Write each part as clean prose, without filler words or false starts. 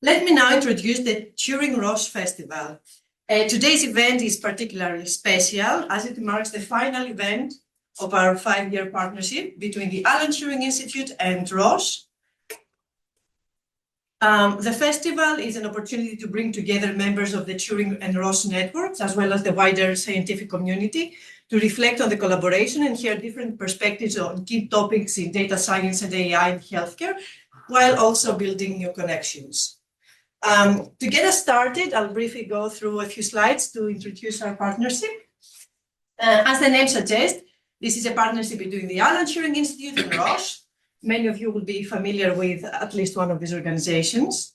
Let me now introduce the Turing-Roche Festival. Today's event is particularly special as it marks the final event of our 5-year partnership between the Alan Turing Institute and Roche. The festival is an opportunity to bring together members of the Turing and Roche networks, as well as the wider scientific community, to reflect on the collaboration and hear different perspectives on key topics in data science and AI in healthcare, while also building new connections. To get us started, I'll briefly go through a few slides to introduce our partnership. As the name suggests, this is a partnership between the Alan Turing Institute and Roche. Many of you will be familiar with at least one of these organizations.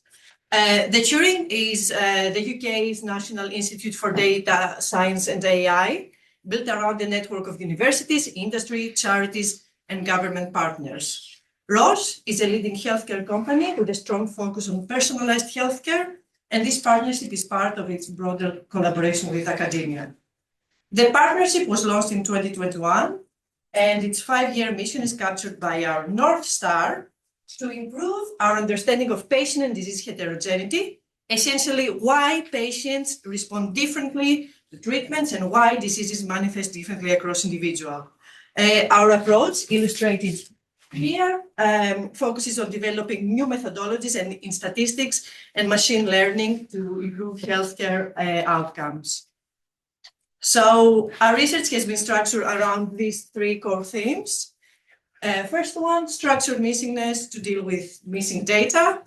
The Turing is the UK's National Institute for Data Science and AI, built around a network of universities, industry, charities, and government partners. Roche is a leading healthcare company with a strong focus on personalized healthcare, and this partnership is part of its broader collaboration with academia. The partnership was launched in 2021, and its 5-year mission is captured by our North Star to improve our understanding of patient and disease heterogeneity, essentially why patients respond differently to treatments and why diseases manifest differently across individuals. Our approach, illustrated here, focuses on developing new methodologies and in statistics and machine learning to improve healthcare outcomes. So our research has been structured around these 3 core themes. First one, structured missingness to deal with missing data,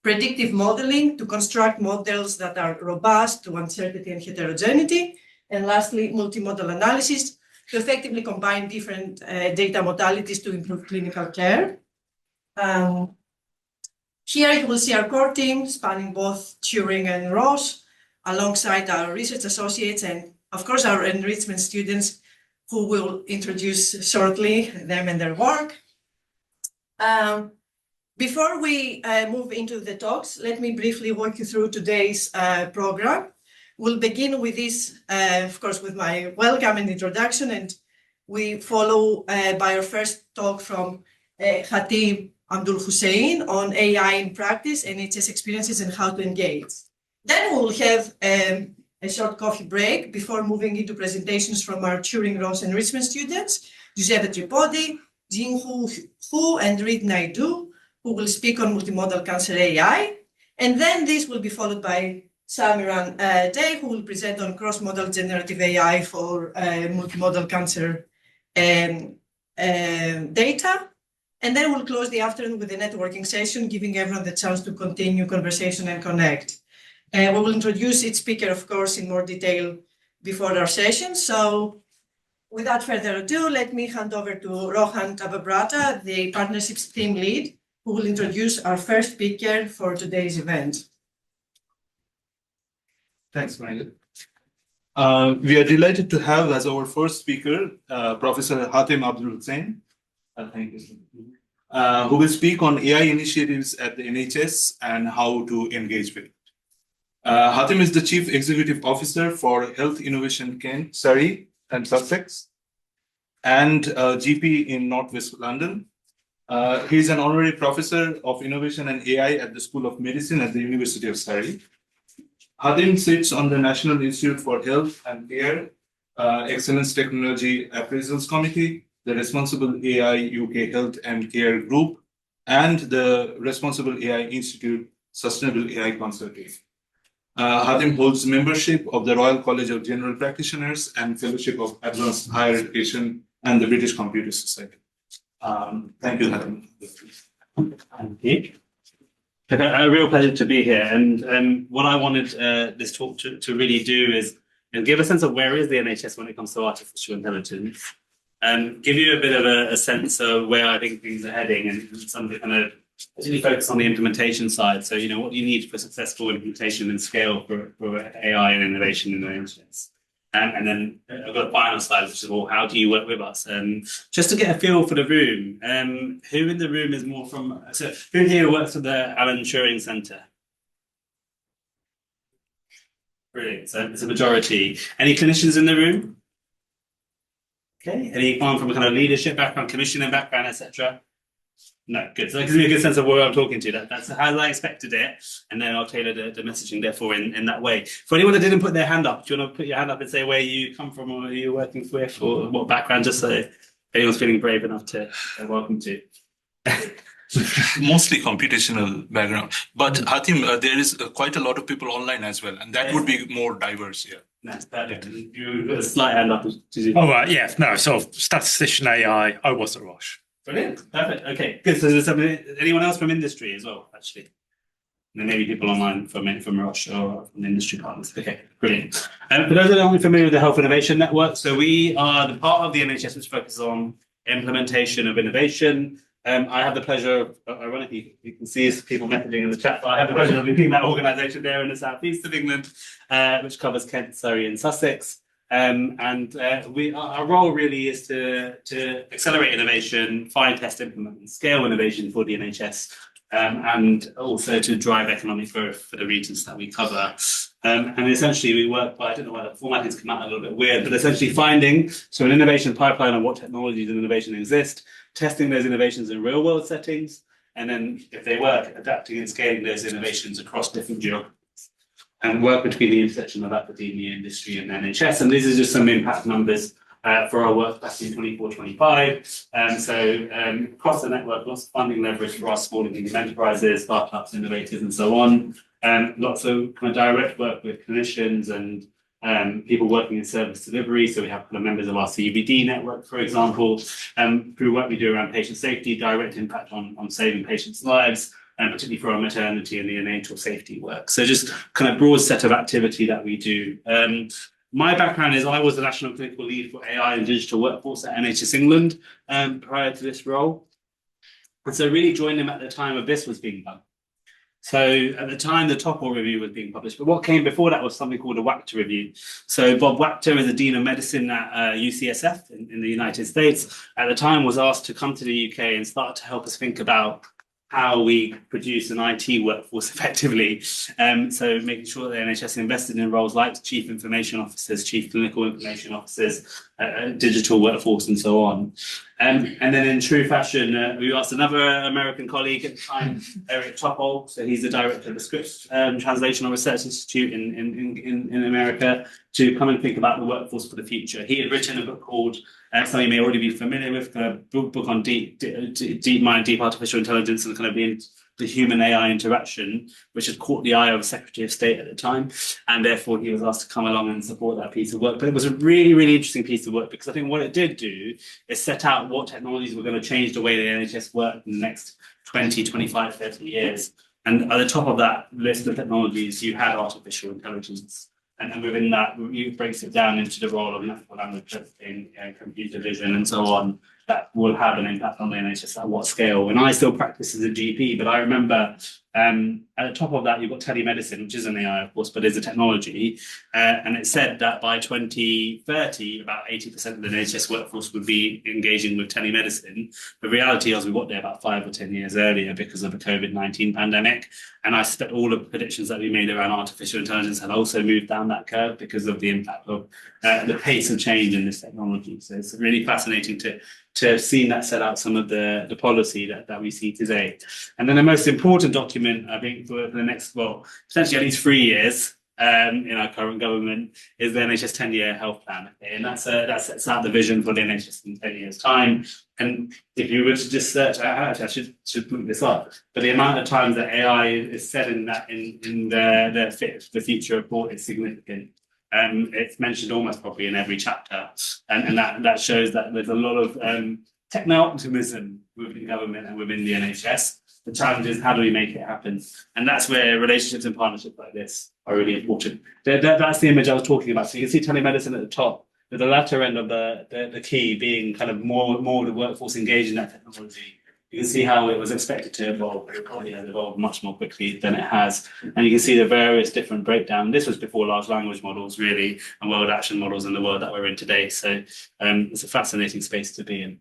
predictive modeling to construct models that are robust to uncertainty and heterogeneity, and lastly, multimodal analysis to effectively combine different data modalities to improve clinical care. Here you will see our core team spanning both Turing and Roche, alongside our research associates and, of course, our enrichment students, who will introduce shortly them and their work. Before we move into the talks, let me briefly walk you through today's program. We'll begin with this, of course, with my welcome and introduction, and we follow by our first talk from Hatim Abdulhussein on AI in practice, NHS experiences and how to engage. Then we'll have a short coffee break before moving into presentations from our Turing-Roche enrichment students, Giuseppe Tripodi, Jingyu, and Reed Naidoo, who will speak on multimodal cancer AI. And then this will be followed by Samiran Dey, who will present on cross-modal generative AI for multimodal cancer data. And then we'll close the afternoon with a networking session, giving everyone the chance to continue conversation and connect. We will introduce each speaker, of course, in more detail before our session. So without further ado, let me hand over to Rohan Tababrata, the partnerships team lead, who will introduce our first speaker for today's event. Thanks, Maggie. We are delighted to have as our first speaker, Professor Hatim Abdulhussein, who will speak on AI initiatives at the NHS and how to engage with it. Hatim is the Chief Executive Officer for Health Innovation Kent, Surrey and Sussex, and GP in Northwest London. He is an honorary professor of innovation and AI at the School of Medicine at the University of Surrey. Hatim sits on the National Institute for Health and Care Excellence Technology Appraisals Committee, the Responsible AI UK Health and Care Group, and the Responsible AI Institute Sustainable AI Consulting. Hatim holds membership of the Royal College of General Practitioners and Fellowship of Advanced Higher Education and the British Computer Society. Thank you, Hatim. Thank you. A real pleasure to be here. And what I wanted this talk to really do is give a sense of where is the NHS when it comes to artificial intelligence, and give you a bit of a sense of where I think things are heading, and some of the kind of particularly focus on the implementation side. So, what do you need for successful implementation and scale for AI and innovation in the NHS? And then I've got a final slide, which is, well, how do you work with us? Just to get a feel for the room, who in the room is more from, so who here works at the Alan Turing Centre? Brilliant, so it's a majority. Any clinicians in the room? Okay, anyone from a kind of leadership background, commissioning background, etc.? No, good. So that gives me a good sense of where I'm talking to. That's how I expected it, and then I'll tailor the messaging therefore in that way. For anyone that didn't put their hand up, do you want to put your hand up and say where you come from or who you're working with or what background, just so anyone's feeling brave enough to welcome to. Mostly computational background, but Hatim, there is quite a lot of people online as well, and that would be more diverse. Yeah. That's perfect. You got a slight hand up. Oh, yeah, no, sort of statistician AI. I was at Roche. Brilliant. Perfect. Okay, good. So there's anyone else from industry as well, actually? And then maybe people online from Roche or from the industry partners. Okay, brilliant. For those that aren't familiar with the Health Innovation Network, so we are the part of the NHS which focuses on implementation of innovation. I have the pleasure of, ironically, you can see people messaging in the chat, but I have the pleasure of leading that organisation there in the southeast of England, which covers Kent, Surrey and Sussex. Our role really is to accelerate innovation, find, test, implement and scale innovation for the NHS, and also to drive economic growth for the regions that we cover. And essentially we work by, I don't know why the formatting's come out a little bit weird, but essentially finding an innovation pipeline of what technologies and innovation exist, testing those innovations in real world settings, and then if they work, adapting and scaling those innovations across different geographies. And work between the intersection of academia, industry and NHS. And these are just some impact numbers for our work back in 24-25. Across the network, lots of funding leverage for our small and medium enterprises, startups, innovators and so on. Lots of kind of direct work with clinicians and people working in service delivery. So we have kind of members of our CBD network, for example, through what we do around patient safety, direct impact on saving patients' lives, and particularly for our maternity and neonatal safety work. So just kind of broad set of activity that we do. My background is I was the National Clinical Lead for AI and Digital Workforce at NHS England prior to this role. And so really joined them at the time of this was being done. So at the time, the Topol review was being published, but what came before that was something called a Wachter review. So Bob Wachter is the Dean of Medicine at UCSF in the United States. At the time was asked to come to the UK and start to help us think about how we produce an IT workforce effectively. So making sure that the NHS invested in roles like chief information officers, chief clinical information officers, digital workforce and so on. And then in true fashion, we asked another American colleague at the time, Eric Topol, so he's the director of the Scripps Translational Research Institute in America, to come and think about the workforce for the future. He had written a book called, some you may already be familiar with, a book on deep mind, deep artificial intelligence and kind of the human AI interaction, which had caught the eye of the Secretary of State at the time. And therefore he was asked to come along and support that piece of work. But it was a really, really interesting piece of work, because I think what it did do is set out what technologies were going to change the way the NHS worked in the next 20, 25, 30 years. And at the top of that list of technologies, you had artificial intelligence. And within that, it breaks it down into the role of natural language processing, computer vision, and so on, that will have an impact on the NHS at what scale. And I still practice as a GP, but I remember at the top of that, you've got telemedicine, which is an AI, of course, but is a technology. And it said that by 2030, about 80% of the NHS workforce would be engaging with telemedicine. The reality is we got there about 5 or 10 years earlier because of the COVID-19 pandemic. And I suspect all of the predictions that we made around artificial intelligence had also moved down that curve because of the impact of the pace of change in this technology. So it's really fascinating to have seen that set out some of the policy that we see today. And then the most important document, I think, for the next, well, potentially at least 3 years in our current government is the NHS 10-year health plan. Okay? And that sets out the vision for the NHS in 10 years' time. And if you were to just search, actually, I should put this up, but the amount of times that AI is said in the Fit for the Future report is significant. It's mentioned almost probably in every chapter, and that shows that there's a lot of techno-optimism within government and within the NHS. The challenge is, how do we make it happen? And that's where relationships and partnerships like this are really important. That's the image I was talking about. So you can see telemedicine at the top, with the latter end of the key being kind of more the workforce engaged in that technology. You can see how it was expected to evolve, but it probably has evolved much more quickly than it has. And you can see the various different breakdown. This was before large language models, really, and world action models in the world that we're in today. So it's a fascinating space to be in.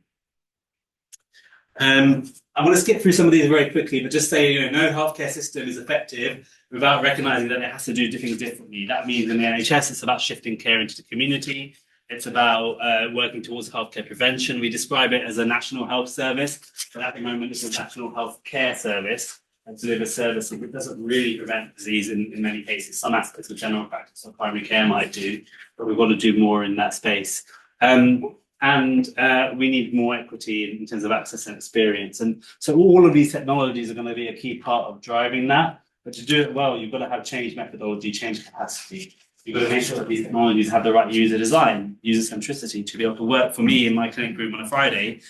I'm going to skip through some of these very quickly, but just say, no healthcare system is effective without recognizing that it has to do things differently. That means in the NHS, it's about shifting care into the community. It's about working towards healthcare prevention. We describe it as a national health service, but at the moment it's a national health care service and deliver service that doesn't really prevent disease in many cases. Some aspects of general practice or primary care might do, but we've got to do more in that space. We need more equity in terms of access and experience. And so all of these technologies are going to be a key part of driving that. But to do it well, you've got to have change methodology, change capacity. You've got to make sure that these technologies have the right user design, user centricity to be able to work for me in my clinic room on a Friday.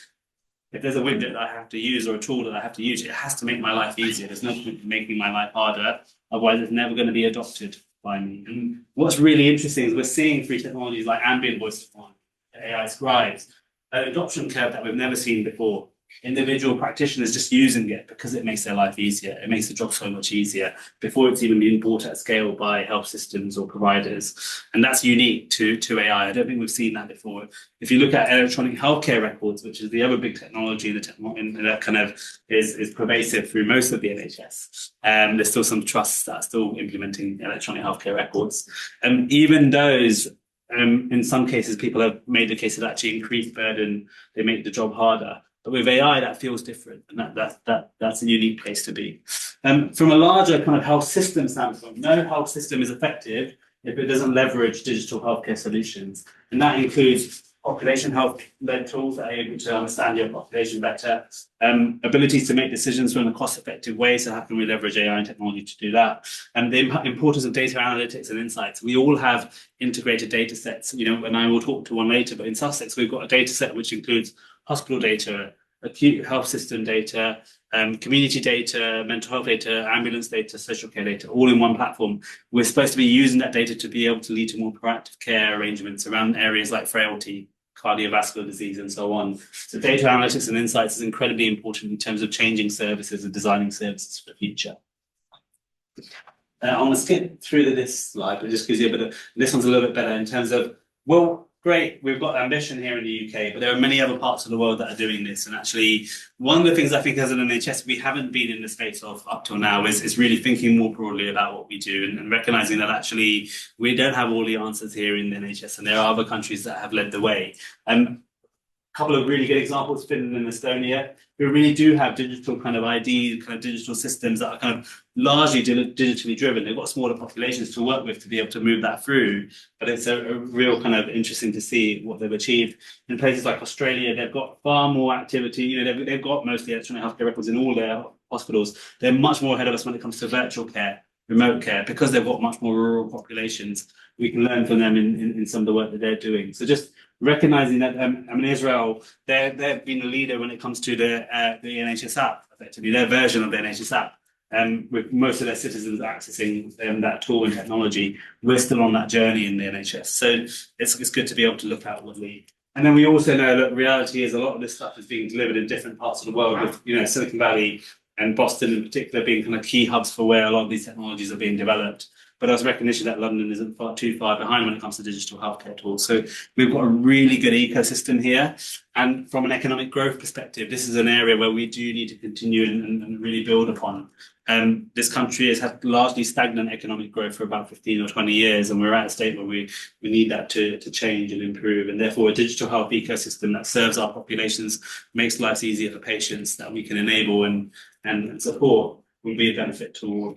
If there's a widget that I have to use or a tool that I have to use, it has to make my life easier. There's no point in making my life harder. Otherwise, it's never going to be adopted by me. And what's really interesting is we're seeing through technologies like ambient voice AI scribes, an adoption curve that we've never seen before. Individual practitioners just using it because it makes their life easier. It makes the job so much easier before it's even been bought at scale by health systems or providers. And that's unique to AI. I don't think we've seen that before. If you look at electronic healthcare records, which is the other big technology that kind of is pervasive through most of the NHS, there's still some trusts that are still implementing electronic healthcare records. Even those, in some cases, people have made the case that actually increase burden, they make the job harder. But with AI, that feels different, and that's a unique place to be. From a larger kind of health system standpoint, no health system is effective if it doesn't leverage digital healthcare solutions, and that includes population health-led tools that are able to understand your population better, abilities to make decisions in a cost-effective way. So how can we leverage AI and technology to do that? And the importance of data analytics and insights. We all have integrated data sets, and I will talk to one later, but in Sussex, we've got a data set which includes hospital data, acute health system data, community data, mental health data, ambulance data, social care data, all in one platform. We're supposed to be using that data to be able to lead to more proactive care arrangements around areas like frailty, cardiovascular disease, and so on. So data analytics and insights is incredibly important in terms of changing services and designing services for the future. I'm going to skip through this slide, but it just gives you a bit of, this one's a little bit better in terms of, well, great, we've got ambition here in the UK, but there are many other parts of the world that are doing this. And actually, one of the things I think as an NHS we haven't been in the space of up till now is really thinking more broadly about what we do and recognizing that actually we don't have all the answers here in the NHS, and there are other countries that have led the way. Couple of really good examples, Finland and Estonia, who really do have digital kind of ID, kind of digital systems that are kind of largely digitally driven. They've got smaller populations to work with to be able to move that through, but it's a real kind of interesting to see what they've achieved. In places like Australia, they've got far more activity. They've got mostly electronic healthcare records in all their hospitals. They're much more ahead of us when it comes to virtual care, remote care, because they've got much more rural populations. We can learn from them in some of the work that they're doing. So just recognizing that, Israel, they've been a leader when it comes to the NHS app, effectively, their version of the NHS app. With most of their citizens accessing that tool and technology, we're still on that journey in the NHS. So it's good to be able to look outwardly. And then we also know that reality is a lot of this stuff is being delivered in different parts of the world, with Silicon Valley and Boston in particular being kind of key hubs for where a lot of these technologies are being developed. But there's recognition that London isn't too far behind when it comes to digital healthcare tools. So we've got a really good ecosystem here. And from an economic growth perspective, this is an area where we do need to continue and really build upon. This country has had largely stagnant economic growth for about 15 or 20 years, and we're at a state where we need that to change and improve. And therefore, a digital health ecosystem that serves our populations, makes lives easier for patients, that we can enable and support, will be a benefit to all.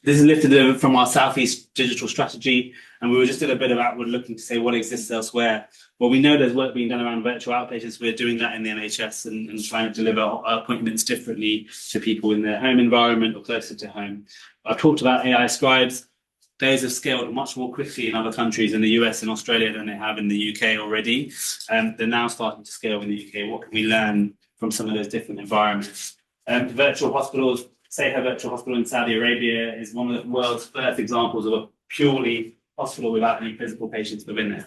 This is lifted from our Southeast digital strategy, and we were just doing a bit of outward looking to say what exists elsewhere. Well, we know there's work being done around virtual outpatients. We're doing that in the NHS and trying to deliver appointments differently to people in their home environment or closer to home. I've talked about AI scribes. Those have scaled much more quickly in other countries in the US and Australia than they have in the UK already. They're now starting to scale in the UK. What can we learn from some of those different environments? Virtual hospitals. Seha Virtual Hospital in Saudi Arabia is one of the world's first examples of a purely hospital without any physical patients within it.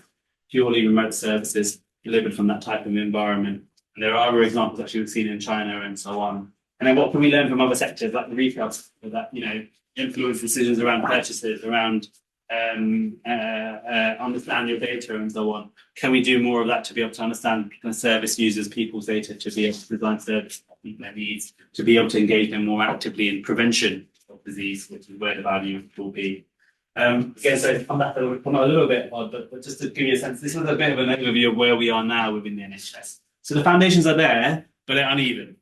Purely remote services delivered from that type of environment. And there are other examples actually we've seen in China and so on. And then what can we learn from other sectors like the retail sector that, influence decisions around purchases, around understand your data and so on. Can we do more of that to be able to understand service users, people's data, to be able to design service that meet their needs, to be able to engage them more actively in prevention of disease, which is where the value will be. Again, so to come back a little bit odd, but just to give you a sense, this is a bit of an overview of where we are now within the NHS. So the foundations are there, but they're uneven.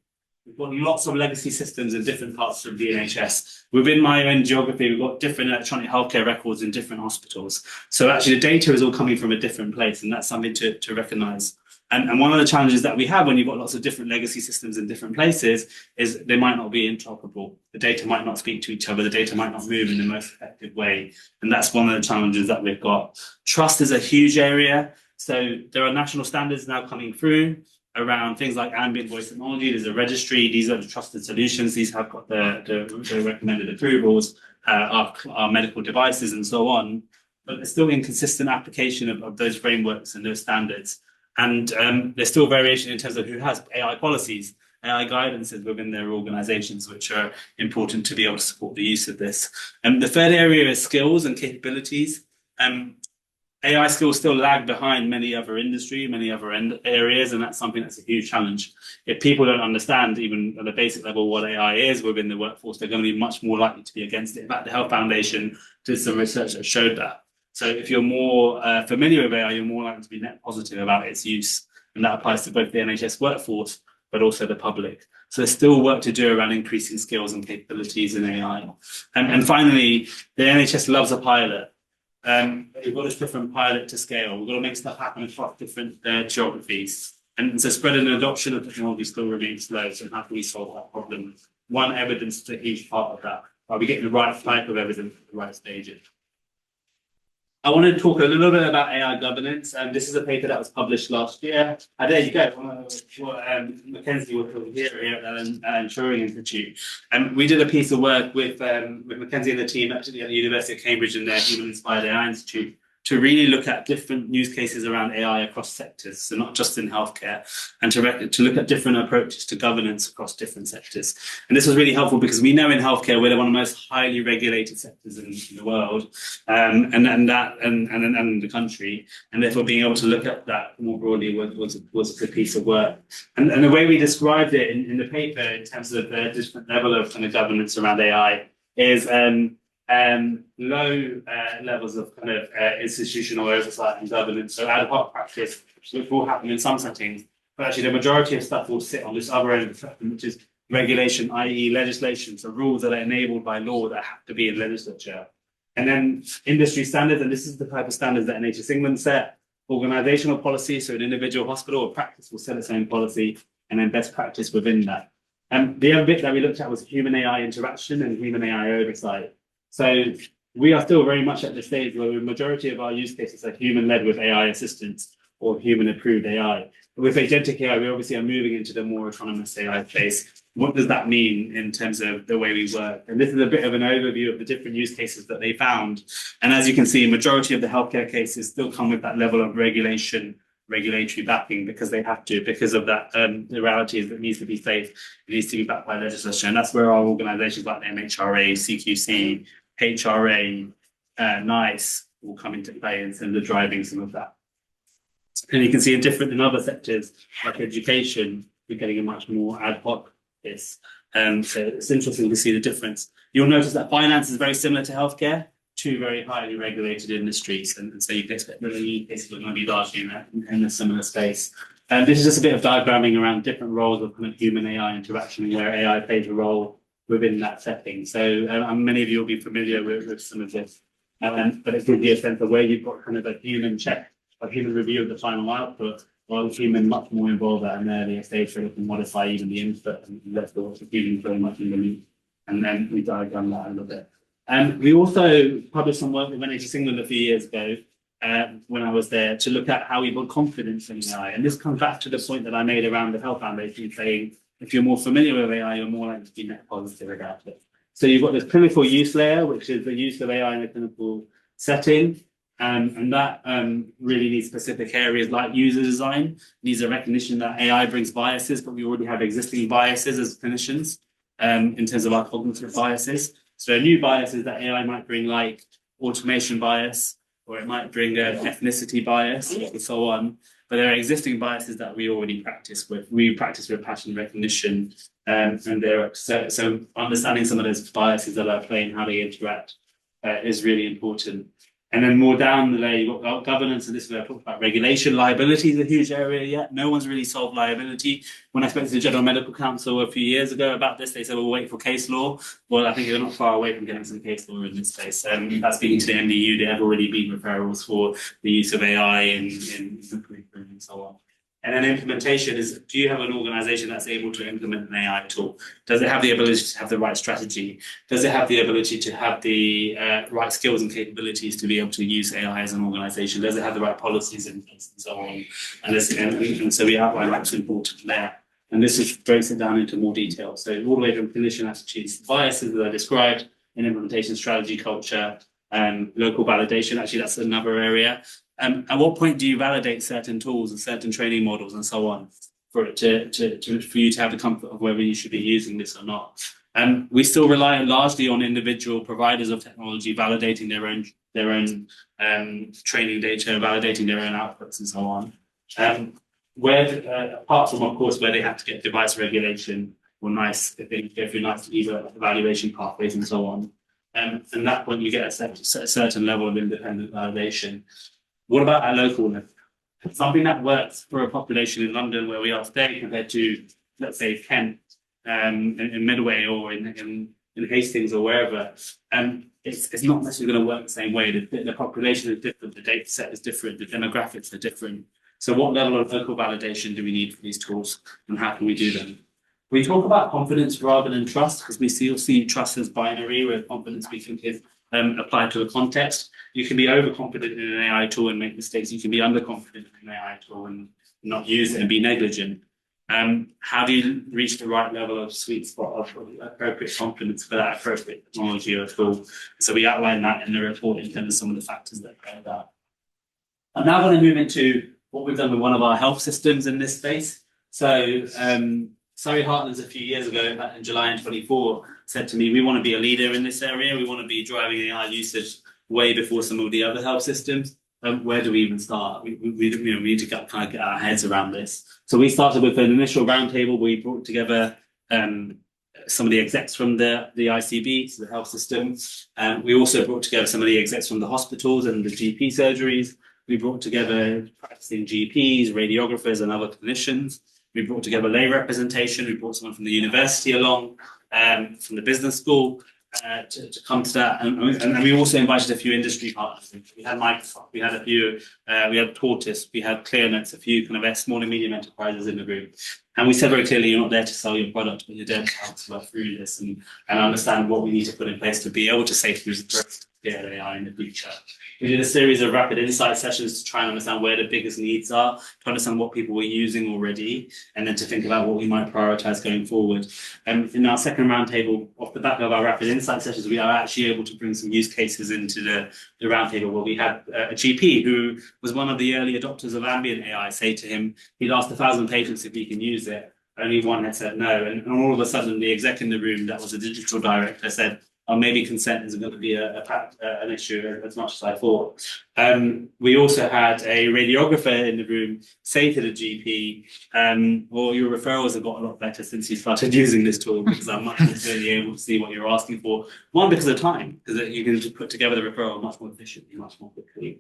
We've got lots of legacy systems in different parts of the NHS. Within my own geography, we've got different electronic healthcare records in different hospitals. So actually the data is all coming from a different place, and that's something to recognise. And one of the challenges that we have when you've got lots of different legacy systems in different places is they might not be interoperable. The data might not speak to each other. The data might not move in the most effective way. And that's one of the challenges that we've got. Trust is a huge area. So there are national standards now coming through around things like ambient voice technology. There's a registry. These are the trusted solutions. These have got the recommended approvals, our medical devices and so on. But there's still inconsistent application of those frameworks and those standards. And there's still variation in terms of who has AI policies, AI guidances within their organizations, which are important to be able to support the use of this. And the third area is skills and capabilities. AI skills still lag behind many other many other areas, and that's something that's a huge challenge. If people don't understand, even at a basic level, what AI is within the workforce, they're going to be much more likely to be against it. In fact, the Health Foundation did some research that showed that. So if you're more familiar with AI, you're more likely to be net positive about its use. And that applies to both the NHS workforce, but also the public. So there's still work to do around increasing skills and capabilities in AI. And finally, the NHS loves a pilot. We've got a different pilot to scale. We've got to make stuff happen across different geographies. And so spread and adoption of technology still remains slow. So how can we solve that problem? One, evidence is a huge part of that. Are we getting the right type of evidence at the right stages? I want to talk a little bit about AI governance. This is a paper that was published last year. There you go. Mackenzie was here at Alan Turing Institute. We did a piece of work with Mackenzie and the team at the University of Cambridge and their Human Inspired AI Institute to really look at different use cases around AI across sectors, so not just in healthcare, and to look at different approaches to governance across different sectors. And this was really helpful because we know in healthcare we're one of the most highly regulated sectors in the world, and the country, and therefore being able to look at that more broadly was a good piece of work. And the way we described it in the paper in terms of the different level of kind of governance around AI is low levels of kind of institutional oversight and governance. So ad hoc practice, which will happen in some settings, but actually the majority of stuff will sit on this other end of the spectrum, which is regulation, i.e. legislation, so rules that are enabled by law that have to be in legislature. And then industry standards, and this is the type of standards that NHS England set, organisational policy, so an individual hospital or practice will set its own policy, and then best practice within that. And the other bit that we looked at was human AI interaction and human AI oversight. So we are still very much at the stage where the majority of our use cases are human-led with AI assistance or human-approved AI. With agentic AI, we obviously are moving into the more autonomous AI space. What does that mean in terms of the way we work? And this is a bit of an overview of the different use cases that they found. And as you can see, majority of the healthcare cases still come with that level of regulatory backing because they have to, because of that, the reality is that it needs to be safe, it needs to be backed by legislation. And that's where our organisations like the MHRA, CQC, HRA, NICE will come into play in terms of driving some of that. And you can see in other sectors like education, we're getting a much more ad hoc this. So it's interesting to see the difference. You'll notice that finance is very similar to healthcare, two very highly regulated industries, and so you can expect that the use cases are going to be largely in a similar space. This is just a bit of diagramming around different roles of kind of human AI interaction and where AI plays a role within that setting. So many of you will be familiar with some of this, but it gives you a sense of where you've got kind of a human check, a human review of the final output, while the human much more involved at an earlier stage so it can modify even the input and less the human very much in the loop. And then we diagram that a little bit. We also published some work with NHS England a few years ago when I was there to look at how we build confidence in AI. And this comes back to the point that I made around the Health Foundation, saying if you're more familiar with AI, you're more likely to be net positive about it. So you've got this clinical use layer, which is the use of AI in a clinical setting. And that really needs specific areas like user design, needs a recognition that AI brings biases, but we already have existing biases as clinicians in terms of our cognitive biases. So new biases that AI might bring, like automation bias, or it might bring ethnicity bias, and so on. But there are existing biases that we already practice with. We practice with pattern recognition, and there are so understanding some of those biases that are playing how they interact is really important. And then more down the layer, you've got governance, and this is where I talk about regulation. Liability is a huge area yet. No one's really solved liability. When I spoke to the General Medical Council a few years ago about this, they said, we'll wait for case law. Well, I think you're not far away from getting some case law in this space. That's speaking to the NDU, there have already been referrals for the use of AI in curriculum and so on. And then implementation is, do you have an organization that's able to implement an AI tool? Does it have the ability to have the right strategy? Does it have the ability to have the right skills and capabilities to be able to use AI as an organization? Does it have the right policies in place and so on? And so we outline what's important there. And this is breaks it down into more detail. So all the way from clinician attitudes, biases that I described, in implementation strategy, culture, local validation. Actually, that's another area. At what point do you validate certain tools and certain training models and so on for it for you to have the comfort of whether you should be using this or not? We still rely largely on individual providers of technology validating their own training data, validating their own outputs and so on. Apart from, of course, where they have to get device regulation or if they go through nice evaluation pathways and so on. And at that point, you get a certain level of independent validation. What about our local level? Something that works for a population in London where we are today compared to, let's say, Kent, in Medway or in Hastings or wherever, it's not necessarily going to work the same way. The population is different, the data set is different, the demographics are different. So what level of local validation do we need for these tools, and how can we do them? We talk about confidence rather than trust, because we still see trust as binary, where confidence we think is applied to a context. You can be overconfident in an AI tool and make mistakes. You can be underconfident in an AI tool and not use it and be negligent. How do you reach the right level of sweet spot of appropriate confidence for that appropriate technology or tool? So we outline that in the report in terms of some of the factors that go that. I'm now going to move into what we've done with one of our health systems in this space. So Surrey Heartlands a few years ago, back in July 24, said to me, we want to be a leader in this area. We want to be driving AI usage way before some of the other health systems. Where do we even start? We need to kind of get our heads around this. So we started with an initial roundtable. We brought together some of the execs from the ICB, so the health system. We also brought together some of the execs from the hospitals and the GP surgeries. We brought together practicing GPs, radiographers, and other clinicians. We brought together lay representation. We brought someone from the university along, from the business school, to come to that. And we also invited a few industry partners. We had Microsoft, we had a few, we had Tortoise, we had ClearNets, a few kind of small and medium enterprises in the group. And we said very clearly, you're not there to sell your product, but you're there to help us work through this and understand what we need to put in place to be able to safely scale AI in the future. We did a series of rapid insight sessions to try and understand where the biggest needs are, to understand what people were using already, and then to think about what we might prioritize going forward. In our second roundtable, off the back of our rapid insight sessions, we are actually able to bring some use cases into the roundtable, where we had a GP who was one of the early adopters of ambient AI say to him, he'd asked 1,000 patients if he can use it. Only one had said no. And all of a sudden, the exec in the room, that was a digital director, said, or maybe consent isn't going to be an issue as much as I thought. We also had a radiographer in the room say to the GP, well, your referrals have got a lot better since you started using this tool, because I'm much more clearly able to see what you're asking for. One, because of time, because you can just put together the referral much more efficiently, much more quickly.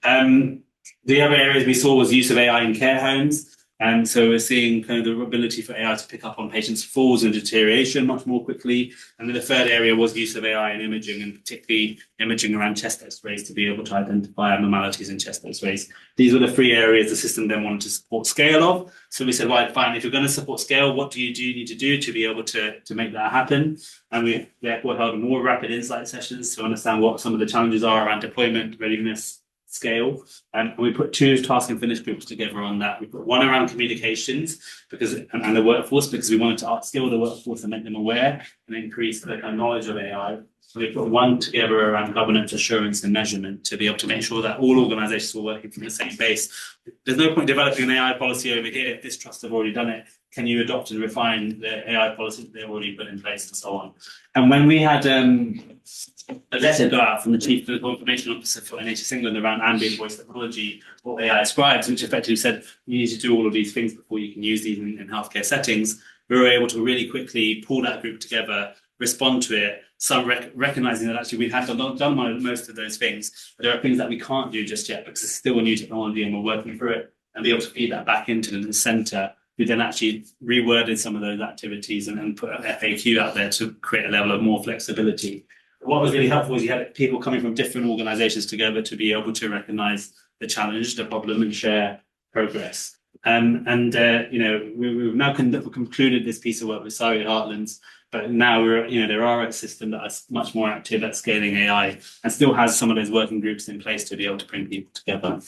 The other areas we saw was use of AI in care homes. And so we're seeing kind of the ability for AI to pick up on patients' falls and deterioration much more quickly. And then the third area was use of AI in imaging, and particularly imaging around chest x-rays to be able to identify abnormalities in chest x-rays. These were the three areas the system then wanted to support scale of. So we said, right, fine, if you're going to support scale, what do you need to do to be able to make that happen? And we therefore held more rapid insight sessions to understand what some of the challenges are around deployment, readiness, scale, and we put two task and finish groups together on that. We put one around communications and the workforce, because we wanted to upskill the workforce and make them aware and increase their knowledge of AI. So we put one together around governance, assurance, and measurement to be able to make sure that all organizations were working from the same base. There's no point developing an AI policy over here if this trust have already done it. Can you adopt and refine the AI policy that they've already put in place and so on? And when we had a letter go out from the Chief Clinical Information Officer for NHS England around ambient voice technology or AI scribes, which effectively said you need to do all of these things before you can use these in healthcare settings, we were able to really quickly pull that group together, respond to it, some recognizing that actually we've done most of those things, but there are things that we can't do just yet because it's still a new technology and we're working through it, and be able to feed that back into the center, who then actually reworded some of those activities and then put an FAQ out there to create a level of more flexibility. What was really helpful is you had people coming from different organizations together to be able to recognize the challenge, the problem, and share progress. We've now concluded this piece of work with Surrey Heartlands, but now there are a system that is much more active at scaling AI and still has some of those working groups in place to be able to bring people together.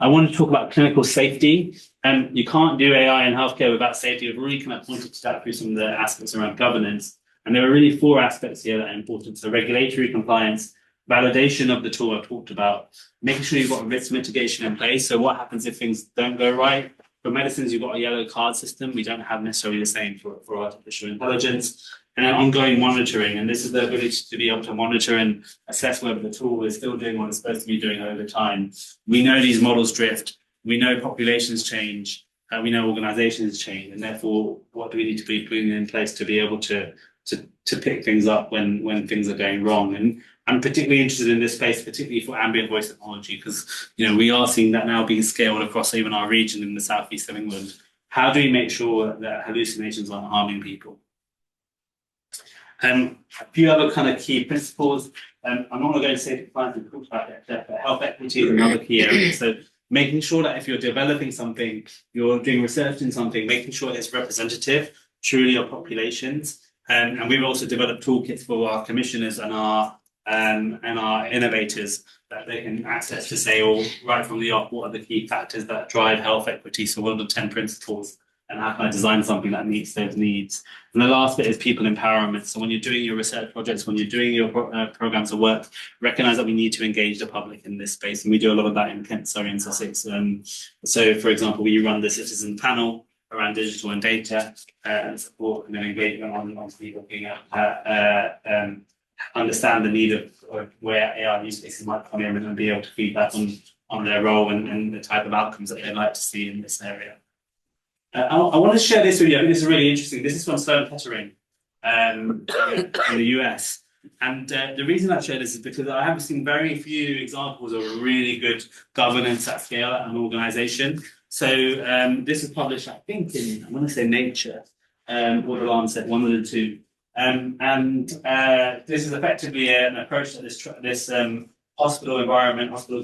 I want to talk about clinical safety. You can't do AI in healthcare without safety. We've really kind of pointed to that through some of the aspects around governance. And there are really 4 aspects here that are important. So regulatory compliance, validation of the tool I've talked about, making sure you've got risk mitigation in place. So what happens if things don't go right? For medicines, you've got a yellow card system. We don't have necessarily the same for artificial intelligence. And then ongoing monitoring. And this is the ability to be able to monitor and assess whether the tool is still doing what it's supposed to be doing over time. We know these models drift. We know populations change. We know organizations change. And therefore, what do we need to be putting in place to be able to pick things up when things are going wrong? And I'm particularly interested in this space, particularly for ambient voice technology, because we are seeing that now being scaled across even our region in the southeast of England. How do we make sure that hallucinations aren't harming people? A few other kind of key principles. I'm not going to go into safety compliance, we've talked about that, but health equity is another key area. So making sure that if you're developing something, you're doing research in something, making sure it's representative truly of populations. And we've also developed toolkits for our commissioners and our innovators that they can access to say, right from the off, what are the key factors that drive health equity? So what are the 10 principles? And how can I design something that meets those needs? And the last bit is people empowerment. So when you're doing your research projects, when you're doing your programs of work, recognize that we need to engage the public in this space. And we do a lot of that in Kent, Surrey and Sussex. So for example, we run the citizen panel around digital and data and support and then engagement on people being able to understand the need of where AI use cases might come in and be able to feed that on their role and the type of outcomes that they'd like to see in this area. I want to share this with you. I think this is really interesting. This is from Sloan Kettering in the US. And the reason I share this is because I have seen very few examples of really good governance at scale at an organization. So this was published, I think, in, I want to say Nature or The Lancet, one of the two. This is effectively an approach that this hospital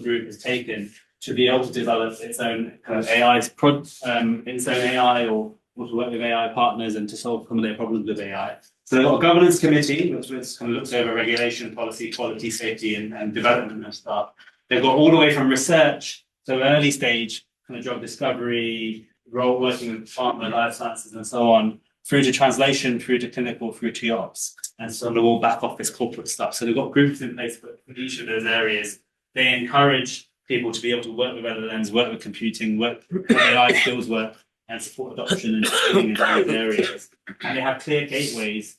group has taken to be able to develop its own kind of its own AI or to work with AI partners and to solve some of their problems with AI. So they've got a governance committee, which kind of looks over regulation, policy, quality, safety, and development and stuff. They've got all the way from research, so early stage kind of drug discovery, working with pharma, life sciences, and so on, through to translation, through to clinical, through to ops, and sort of all back office corporate stuff. So they've got groups in place for each of those areas. They encourage people to be able to work with LLMs, work with computing, work with AI skills work, and support adoption and scaling in those areas. And they have clear gateways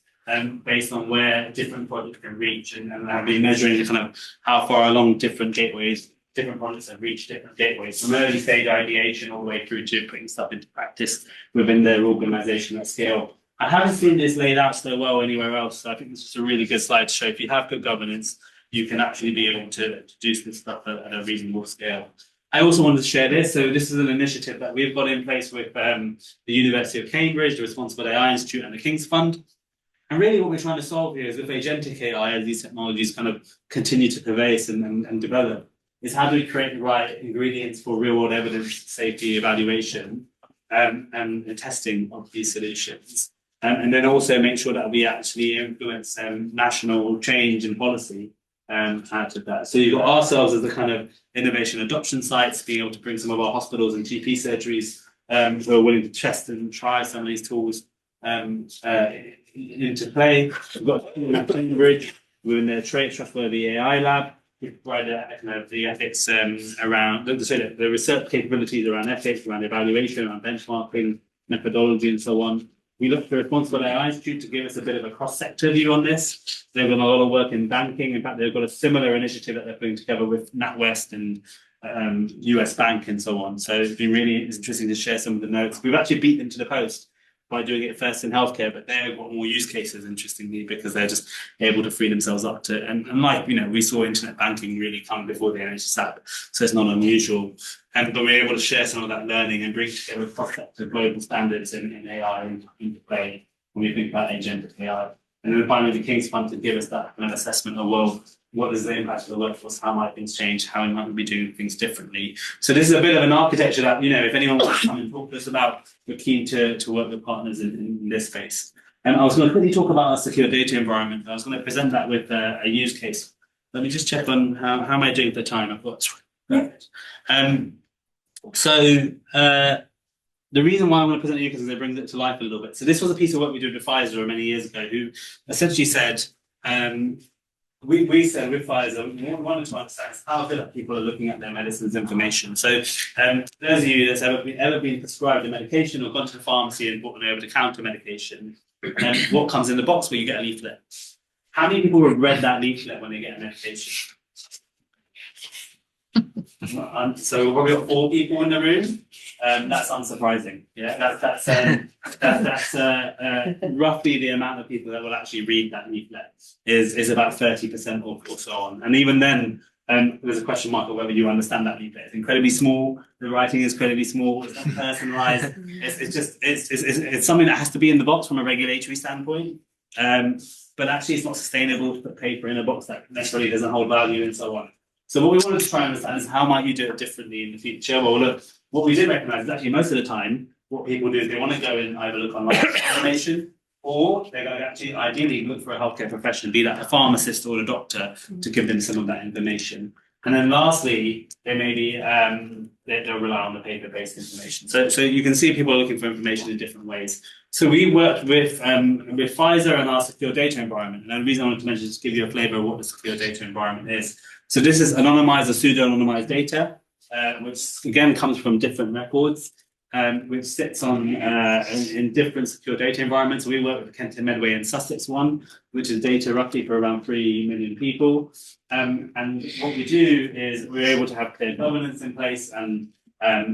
based on where different projects can reach, and have been measuring kind of how far along different projects have reached different gateways, from early stage ideation all the way through to putting stuff into practice within their organization at scale. I haven't seen this laid out so well anywhere else, so I think this is a really good slide to show if you have good governance, you can actually be able to do this stuff at a reasonable scale. I also wanted to share this. So this is an initiative that we've got in place with the University of Cambridge, the Responsible AI Institute, and the King's Fund. And really what we're trying to solve here is with agentic AI, as these technologies kind of continue to pervade and develop, is how do we create the right ingredients for real-world evidence, safety, evaluation, and testing of these solutions. And then also make sure that we actually influence national change and policy out of that. So you've got ourselves as the kind of innovation adoption sites, being able to bring some of our hospitals and GP surgeries who are willing to test and try some of these tools into play. We've got Cambridge within their Trustworthy AI Lab. We provide the ethics around the research capabilities around ethics, around evaluation, around benchmarking, methodology, and so on. We look for Responsible AI Institute to give us a bit of a cross-sector view on this. They've done a lot of work in banking. In fact, they've got a similar initiative that they're putting together with NatWest and US Bank and so on. So it's been really interesting to share some of the notes. We've actually beat them to the post by doing it first in healthcare, but they've got more use cases, interestingly, because they're just able to free themselves up to, and like, we saw internet banking really come before the NHS app, so it's not unusual. But we're able to share some of that learning and bring together concepts of global standards in AI into play when we think about agentic AI. And then finally, the King's Fund to give us that kind of assessment of, well, what is the impact of the workforce? How might things change? How might we be doing things differently? So this is a bit of an architecture that, if anyone wants to come and talk to us about, we're keen to work with partners in this space. And I was going to quickly talk about our secure data environment. I was going to present that with a use case. Let me just check on how am I doing at the time? I've got perfect. The reason why I'm going to present it because it brings it to life a little bit. So this was a piece of work we did with Pfizer many years ago, who essentially said, we said with Pfizer, we wanted to understand how good people are looking at their medicines information. So those of you that's ever been prescribed a medication or gone to the pharmacy and bought an over-the-counter medication, what comes in the box where you get a leaflet? How many people have read that leaflet when they get a medication? So we've probably got 4 people in the room. That's unsurprising. Yeah, that's roughly the amount of people that will actually read that leaflet is about 30% or so on. And even then, there's a question mark of whether you understand that leaflet. It's incredibly small. The writing is incredibly small. It's not personalized. It's something that has to be in the box from a regulatory standpoint. But actually, it's not sustainable to put paper in a box that necessarily doesn't hold value and so on. So what we wanted to try and understand is how might you do it differently in the future? Well, look, what we did recognize is actually most of the time, what people do is they want to go and either look online for information, or they're going to actually ideally look for a healthcare professional, be that a pharmacist or a doctor, to give them some of that information. And then lastly, they maybe they'll rely on the paper-based information. So you can see people are looking for information in different ways. So we worked with Pfizer and our secure data environment. And the reason I wanted to mention is to give you a flavor of what the secure data environment is. So this is anonymized or pseudo-anonymized data, which again comes from different records, which sits on in different secure data environments. We work with the Kent and Medway and Sussex one, which is data roughly for around 3 million people. And what we do is we're able to have clear governance in place and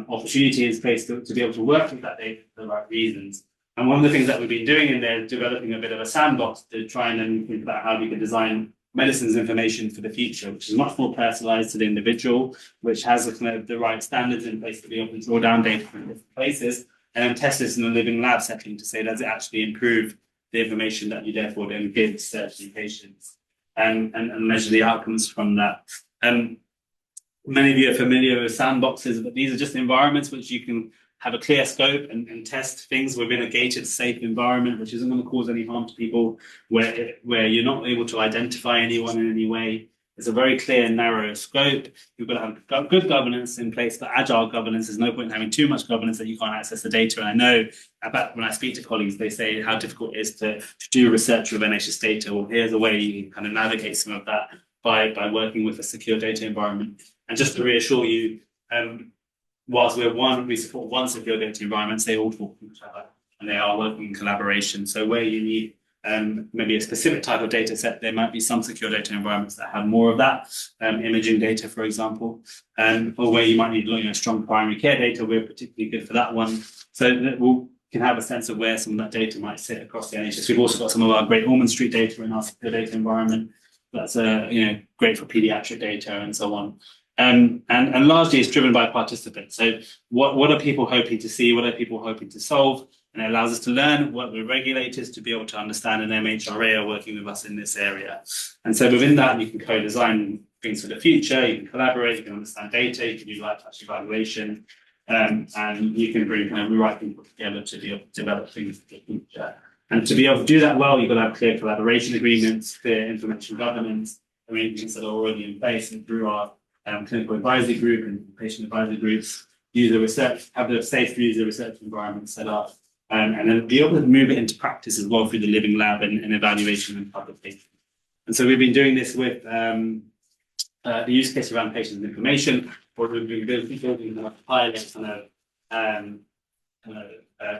opportunity in place to be able to work with that data for the right reasons. And one of the things that we've been doing in there is developing a bit of a sandbox to try and then think about how we can design medicines information for the future, which is much more personalized to the individual, which has the right standards in place to be able to draw down data from different places and then test this in a living lab setting to say, does it actually improve the information that you therefore then give to certain patients and measure the outcomes from that. Many of you are familiar with sandboxes, but these are just environments which you can have a clear scope and test things within a gated, safe environment, which isn't going to cause any harm to people, where you're not able to identify anyone in any way. It's a very clear and narrow scope. You've got to have good governance in place, but agile governance. There's no point in having too much governance that you can't access the data. And I know about when I speak to colleagues, they say how difficult it is to do research with NHS data. Well, here's a way you can kind of navigate some of that by working with a secure data environment. And just to reassure you, whilst we support one secure data environment, they all talk to each other and they are working in collaboration. So where you need maybe a specific type of data set, there might be some secure data environments that have more of that, imaging data, for example, or where you might need strong primary care data. We're particularly good for that one. So that we can have a sense of where some of that data might sit across the NHS. We've also got some of our Great Ormond Street data in our secure data environment. That's great for pediatric data and so on. And largely it's driven by participants. So what are people hoping to see? What are people hoping to solve? And it allows us to learn, work with regulators to be able to understand, and MHRA are working with us in this area. And so within that, you can co-design things for the future, you can collaborate, you can understand data, you can do life touch evaluation, and you can bring the right people together to be able to develop things for the future. And to be able to do that well, you've got to have clear collaboration agreements, clear information governance, arrangements that are already in place, and through our clinical advisory group and patient advisory groups, user research, have the safe user research environment set up, and then be able to move it into practice as well through the living lab and evaluation and publication. And so we've been doing this with the use case around patient information, or we've been building pilots and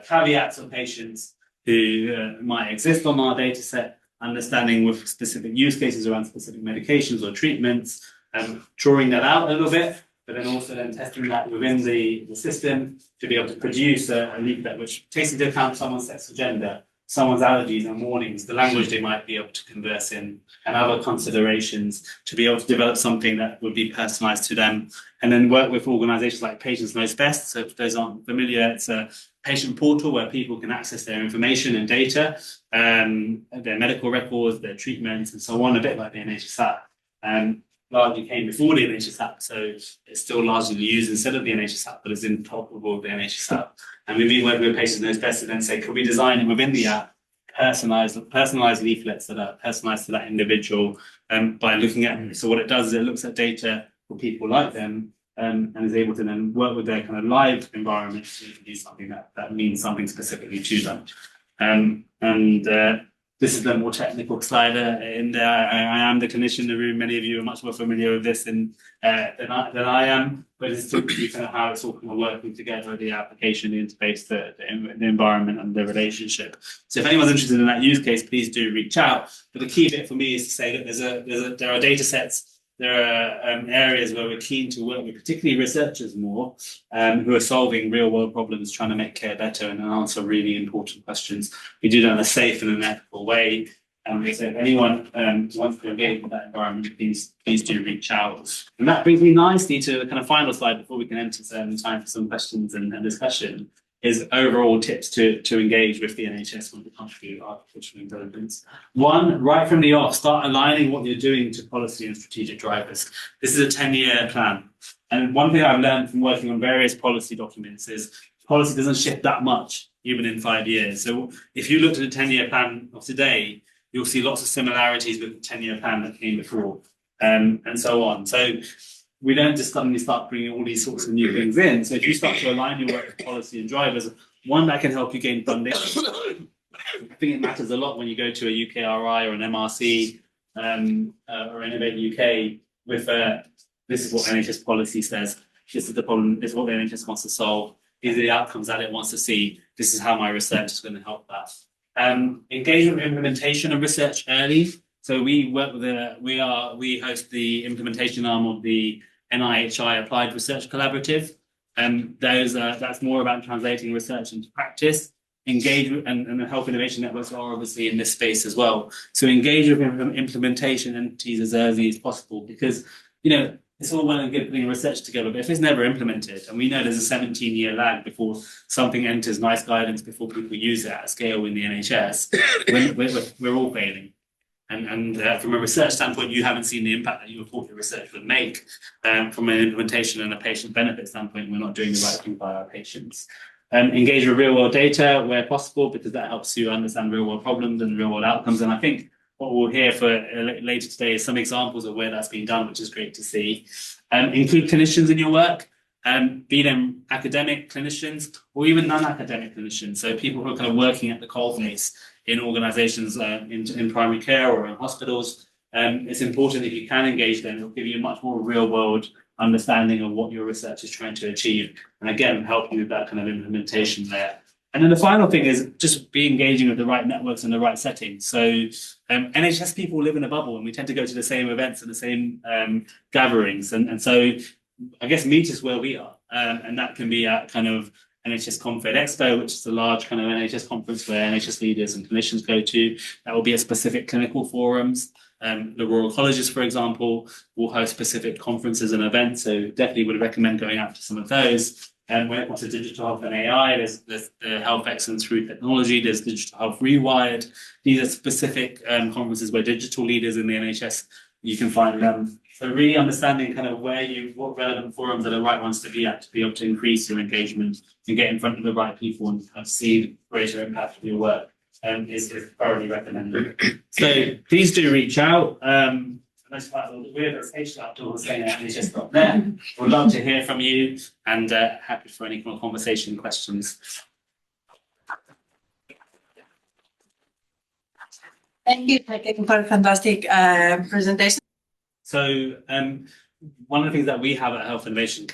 caveats of patients who might exist on our data set, understanding with specific use cases around specific medications or treatments, drawing that out a little bit, but then also then testing that within the system to be able to produce a leaflet which takes into account someone's sex or gender, someone's allergies and warnings, the language they might be able to converse in, and other considerations to be able to develop something that would be personalized to them. And then work with organizations like Patients Knows Best. So if those aren't familiar, it's a patient portal where people can access their information and data, their medical records, their treatments, and so on, a bit like the NHS app. Largely came before the NHS app, so it's still largely used instead of the NHS app, but it's in top of all the NHS app. And we've been working with Patients Knows Best to then say, could we design it within the app, personalized leaflets that are personalized to that individual, by looking at, so what it does is it looks at data for people like them, and is able to then work with their kind of live environment to do something that means something specifically to them. This is the more technical slide in there. I am the clinician in the room. Many of you are much more familiar with this than I am, but it's typically kind of how it's all kind of working together, the application, the interface, the environment, and the relationship. So if anyone's interested in that use case, please do reach out. But the key bit for me is to say that there are data sets. There are areas where we're keen to work with, particularly researchers more, who are solving real world problems, trying to make care better and answer really important questions. We do that in a safe and an ethical way. So if anyone wants to engage with that environment, please do reach out. And that brings me nicely to the kind of final slide before we can enter time for some questions and discussion, is overall tips to engage with the NHS when it comes to artificial intelligence. One, right from the off, start aligning what you're doing to policy and strategic drivers. This is a 10-year plan. And one thing I've learned from working on various policy documents is policy doesn't shift that much, even in 5 years. So if you looked at the 10-year plan of today, you'll see lots of similarities with the 10-year plan that came before, and so on. So we don't just suddenly start bringing all these sorts of new things in. So if you start to align your work with policy and drivers, one, that can help you gain funding. I think it matters a lot when you go to a UKRI or an MRC or Innovate UK with this is what NHS policy says. This is the problem. This is what the NHS wants to solve. These are the outcomes that it wants to see. This is how my research is going to help that. Engagement with implementation of research early. So we work with we host the implementation arm of the NIHI Applied Research Collaborative. That's more about translating research into practice. Engagement and the health innovation networks are obviously in this space as well. So engage with implementation entities as early as possible, because it's all well and good putting research together, but if it's never implemented, and we know there's a 17-year lag before something enters NICE guidance, before people use it at scale in the NHS, we're all failing. And from a research standpoint, you haven't seen the impact that you thought your research would make. From an implementation and a patient benefit standpoint, we're not doing the right thing by our patients. Engage with real world data where possible, because that helps you understand real world problems and real world outcomes. And I think what we'll hear for later today is some examples of where that's been done, which is great to see. Include clinicians in your work, be them academic clinicians or even non-academic clinicians. So people who are kind of working at the coalface in organizations in primary care or in hospitals. It's important if you can engage them. It'll give you a much more real world understanding of what your research is trying to achieve. And again, help you with that kind of implementation there. And then the final thing is just be engaging with the right networks and the right settings. So NHS people live in a bubble, and we tend to go to the same events and the same gatherings. And so I guess meet us where we are. And that can be at kind of NHS Confed Expo, which is a large kind of NHS conference where NHS leaders and clinicians go to. That will be at specific clinical forums. The Royal Colleges, for example, will host specific conferences and events. So definitely would recommend going out to some of those. And when it comes to digital health and AI, there's the Health Excellence Through Technology, there's Digital Health Rewired. These are specific conferences where digital leaders in the NHS, you can find them. So really understanding kind of what relevant forums are the right ones to be at, to be able to increase your engagement and get in front of the right people and kind of see the greater impact of your work is thoroughly recommended. So please do reach out. That's quite a little weird. It's Hatim Abdulhussein at NHS.net. We'd love to hear from you, and happy for any conversation questions. Thank you, Hatim, for a fantastic presentation. So one of the things that we have at Health Innovation,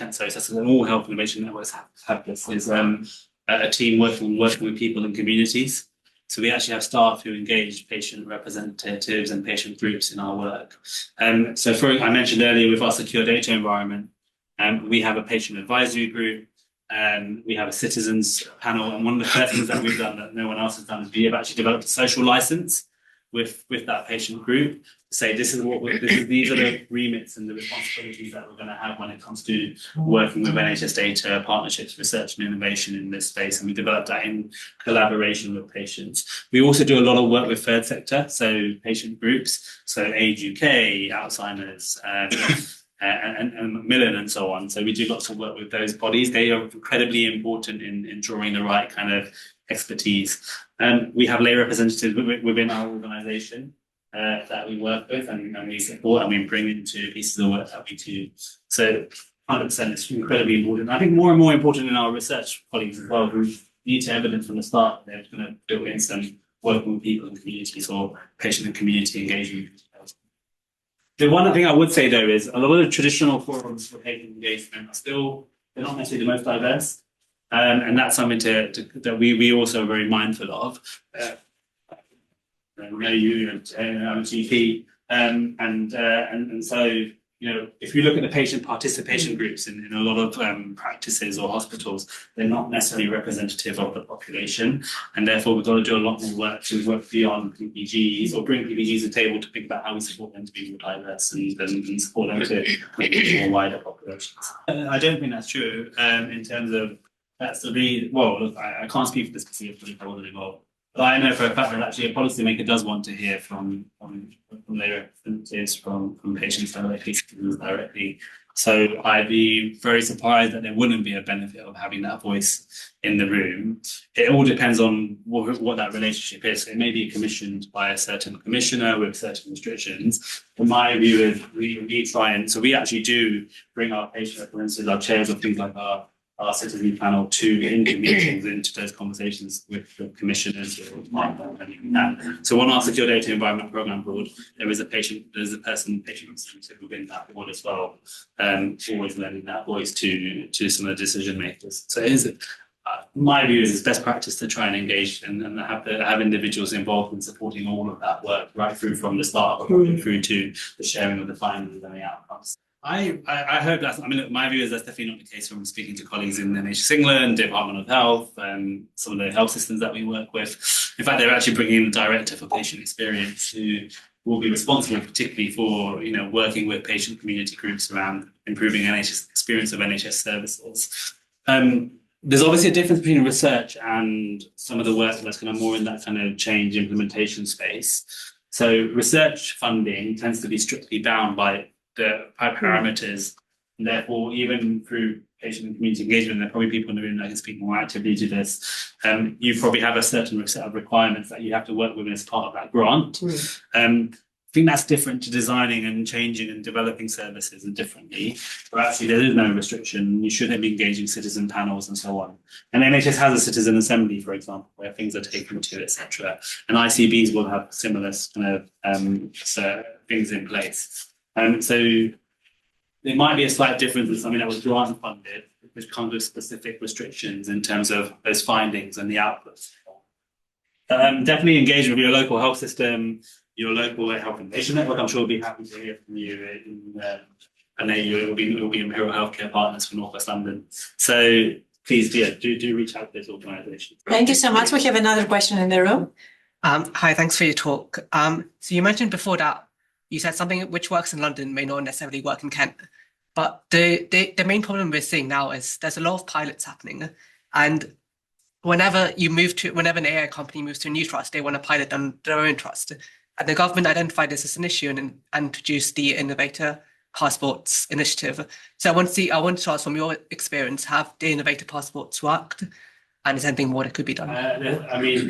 all Health Innovation Networks have this, is a team working with people in communities. So we actually have staff who engage patient representatives and patient groups in our work. I mentioned earlier with our secure data environment, We have a patient advisory group. We have a citizens panel, and one of the first things that we've done that no one else has done is we have actually developed a social license with that patient group to say these are the remits and the responsibilities that we're going to have when it comes to working with NHS data, partnerships, research and innovation in this space, and we developed that in collaboration with patients. We also do a lot of work with third sector, so patient groups, so Age UK, Alzheimer's, and Macmillan and so on. So we do lots of work with those bodies. They are incredibly important in drawing the right kind of expertise. We have lay representatives within our organisation that we work with and we support and we bring into pieces of work that we do. So 100% it's incredibly important. I think more and more important in our research colleagues as well, who need to evidence from the start they're going to build in some working with people and communities or patient and community engagement. The one thing I would say though is a lot of the traditional forums for patient engagement are still, they're not necessarily the most diverse. And that's something that we also are very mindful of. I know you and I'm a GP, and so if you look at the patient participation groups in a lot of practices or hospitals, they're not necessarily representative of the population, and therefore we've got to do a lot more work to work beyond PPGs or bring PPGs to the table to think about how we support them to be more diverse and support them to more wider populations. I don't think that's true in terms of. That's the reason. Well, look, I can't speak for the specific political order involved, but I know for a fact that actually a policymaker does want to hear from their representatives, from patients directly. So I'd be very surprised that there wouldn't be a benefit of having that voice in the room. It all depends on what that relationship is. It may be commissioned by a certain commissioner with certain restrictions. But my view is we try and so we actually do bring our patient representatives, our chairs of things like our citizen panel into meetings, into those conversations with the commissioners or anything like that. So on our secure data environment program board, there's a patient representative within that board as well, always lending that voice to some of the decision makers. So it is my view is it's best practice to try and engage and have individuals involved in supporting all of that work right through from the start of the project through to the sharing of the findings and the outcomes. I hope that's, I mean, look, my view is that's definitely not the case from speaking to colleagues in the NHS England, Department of Health, and some of the health systems that we work with. In fact, they're actually bringing in a director for patient experience who will be responsible particularly for, working with patient community groups around improving NHS experience of NHS services. There's obviously a difference between research and some of the work that's kind of more in that kind of change implementation space. So research funding tends to be strictly bound by the parameters, and therefore even through patient and community engagement, there are probably people in the room that can speak more actively to this. You probably have a certain set of requirements that you have to work with as part of that grant. I think that's different to designing and changing and developing services and differently. But actually there is no restriction. You shouldn't be engaging citizen panels and so on. And NHS has a citizen assembly, for example, where things are taken to, etc. And ICBs will have similar kind of things in place. So there might be a slight difference with something that was grant funded, which comes with specific restrictions in terms of those findings and the outputs. Definitely engage with your local health system, your local health information network. I'm sure we'll be happy to hear from you. I know you will be Imperial Healthcare Partners for North West London. So please, do reach out to this organisation. Thank you so much. We have another question in the room. Hi, thanks for your talk. So you mentioned before that you said something which works in London may not necessarily work in Kent. But the main problem we're seeing now is there's a lot of pilots happening. And whenever an AI company moves to a new trust, they want to pilot on their own trust. And the government identified this as an issue and introduced the Innovator Passports initiative. So I want to ask from your experience, have the Innovator Passports worked? And is there anything more that could be done?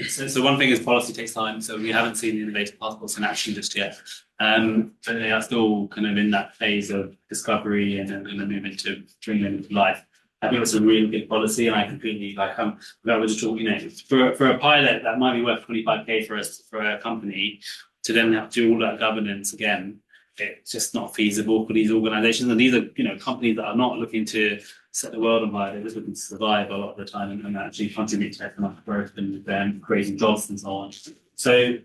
So one thing is policy takes time. So we haven't seen the Innovator Passports in action just yet. But they are still kind of in that phase of discovery and then move into bringing them to life. I think it's a really good policy, and I completely that was for a pilot that might be worth 25k for a company to then have to do all that governance again. It's just not feasible for these organisations, and these are companies that are not looking to set the world on fire. They're just looking to survive a lot of the time and actually contribute to economic growth and creating jobs and so on. So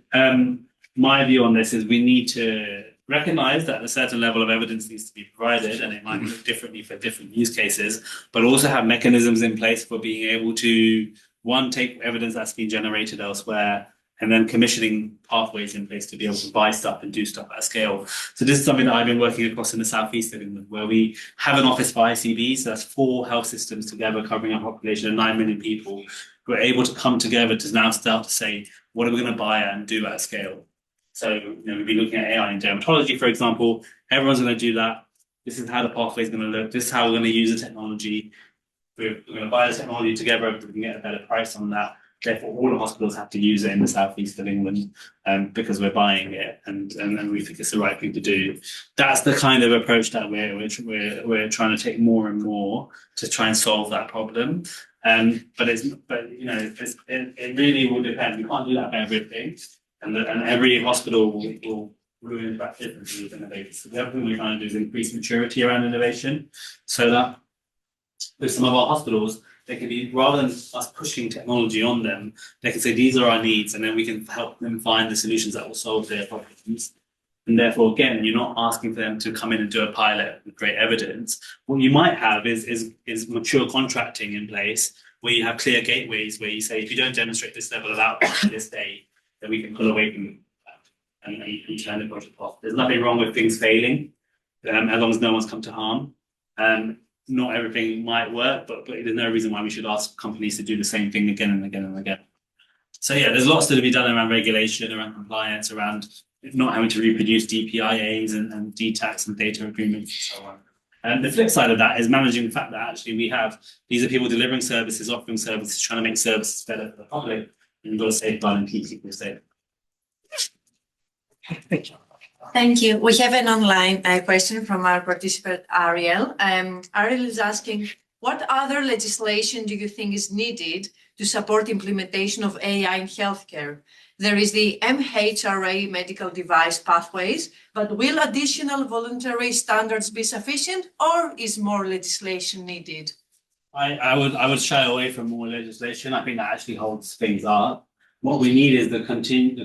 my view on this is we need to recognize that a certain level of evidence needs to be provided, and it might look differently for different use cases, but also have mechanisms in place for being able to, one, take evidence that's been generated elsewhere, and then commissioning pathways in place to be able to buy stuff and do stuff at scale. So this is something that I've been working across in the southeast of England, where we have an office for ICB, so that's 4 health systems together covering a population of 9 million people, who are able to come together to now start to say, what are we going to buy and do at scale? So we've been looking at AI in dermatology, for example. Everyone's going to do that. This is how the pathway is going to look. This is how we're going to use the technology. We're going to buy the technology together if we can get a better price on that. Therefore, all the hospitals have to use it in the southeast of England because we're buying it, and we think it's the right thing to do. That's the kind of approach that we're trying to take more and more to try and solve that problem. But it really will depend. We can't do that for everything, and every hospital will ruin that differently with innovation. So the other thing we're trying to do is increase maturity around innovation, so that with some of our hospitals, they can be, rather than us pushing technology on them, they can say, these are our needs, and then we can help them find the solutions that will solve their problems. And therefore, again, you're not asking for them to come in and do a pilot with great evidence. What you might have is mature contracting in place, where you have clear gateways, where you say, if you don't demonstrate this level of output on this day, then we can pull away from that and turn the project off. There's nothing wrong with things failing, as long as no one's come to harm. Not everything might work, but there's no reason why we should ask companies to do the same thing again and again and again. So yeah, there's lots to be done around regulation, around compliance, around not having to reproduce DPIAs and DTACs and data agreements and so on. And the flip side of that is managing the fact that actually these are people delivering services, offering services, trying to make services better for the public, and you've got to safeguard and keep people safe. Thank you. Thank you. We have an online question from our participant, Ariel. Ariel is asking, what other legislation do you think is needed to support implementation of AI in healthcare? There is the MHRA medical device pathways, but will additional voluntary standards be sufficient, or is more legislation needed? I would shy away from more legislation. I think that actually holds things up. What we need is the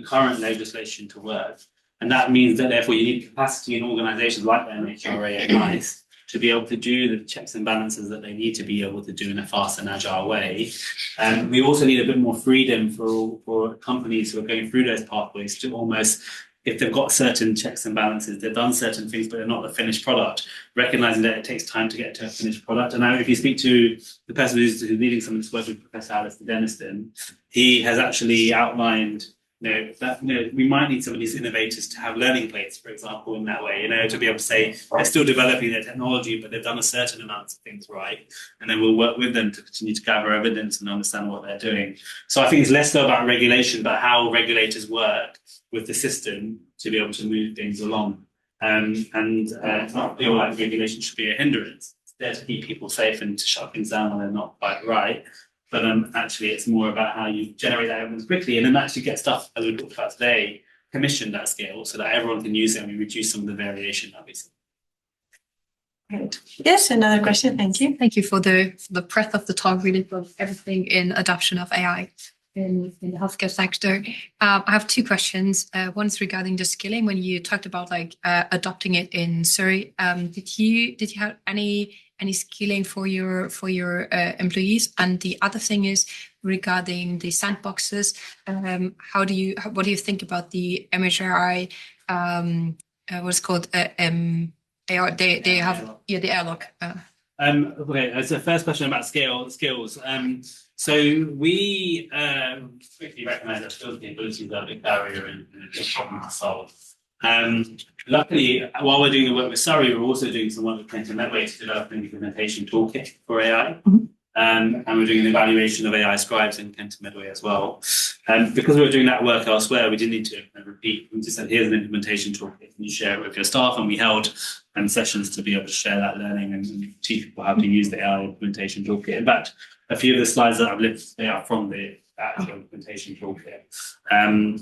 current legislation to work. And that means that therefore you need capacity in organizations like the MHRA and NICE to be able to do the checks and balances that they need to be able to do in a fast and agile way. And we also need a bit more freedom for companies who are going through those pathways to almost, if they've got certain checks and balances, they've done certain things, but they're not the finished product, recognizing that it takes time to get to a finished product. And now if you speak to the person who's leading some of this work with Professor Alistair Denniston, he has actually outlined that we might need some of these innovators to have learning plates, for example, in that way, to be able to say they're still developing their technology, but they've done a certain amount of things right. And then we'll work with them to continue to gather evidence and understand what they're doing. So I think it's less so about regulation, but how regulators work with the system to be able to move things along. And not feel like regulation should be a hindrance. It's there to keep people safe and to shut things down when they're not quite right. But actually, it's more about how you generate that evidence quickly and then actually get stuff, as we talked about today, commissioned at scale so that everyone can use it and we reduce some of the variation that we see. Great. Yes, another question. Thank you. Thank you for the breadth of the talk, really, of everything in adoption of AI in the healthcare sector. I have 2 questions. One is regarding the skilling. When you talked about adopting it in Surrey, did you have any skilling for your employees? And the other thing is regarding the sandboxes. What do you think about the MHRI? What's called AR? They have the airlock. Okay, as the first question about skills. So we quickly recognise that skills capabilities are a big barrier and a big problem to solve. Luckily, while we're doing the work with Surrey, we're also doing some work with Kenton Medway to develop an implementation toolkit for AI. And we're doing an evaluation of AI scribes in Kenton Medway as well. Because we were doing that work elsewhere, we didn't need to repeat. We just said, here's an implementation toolkit. Can you share it with your staff? And we held sessions to be able to share that learning and teach people how to use the AI implementation toolkit. In fact, a few of the slides that I've listed, they are from the actual implementation toolkit.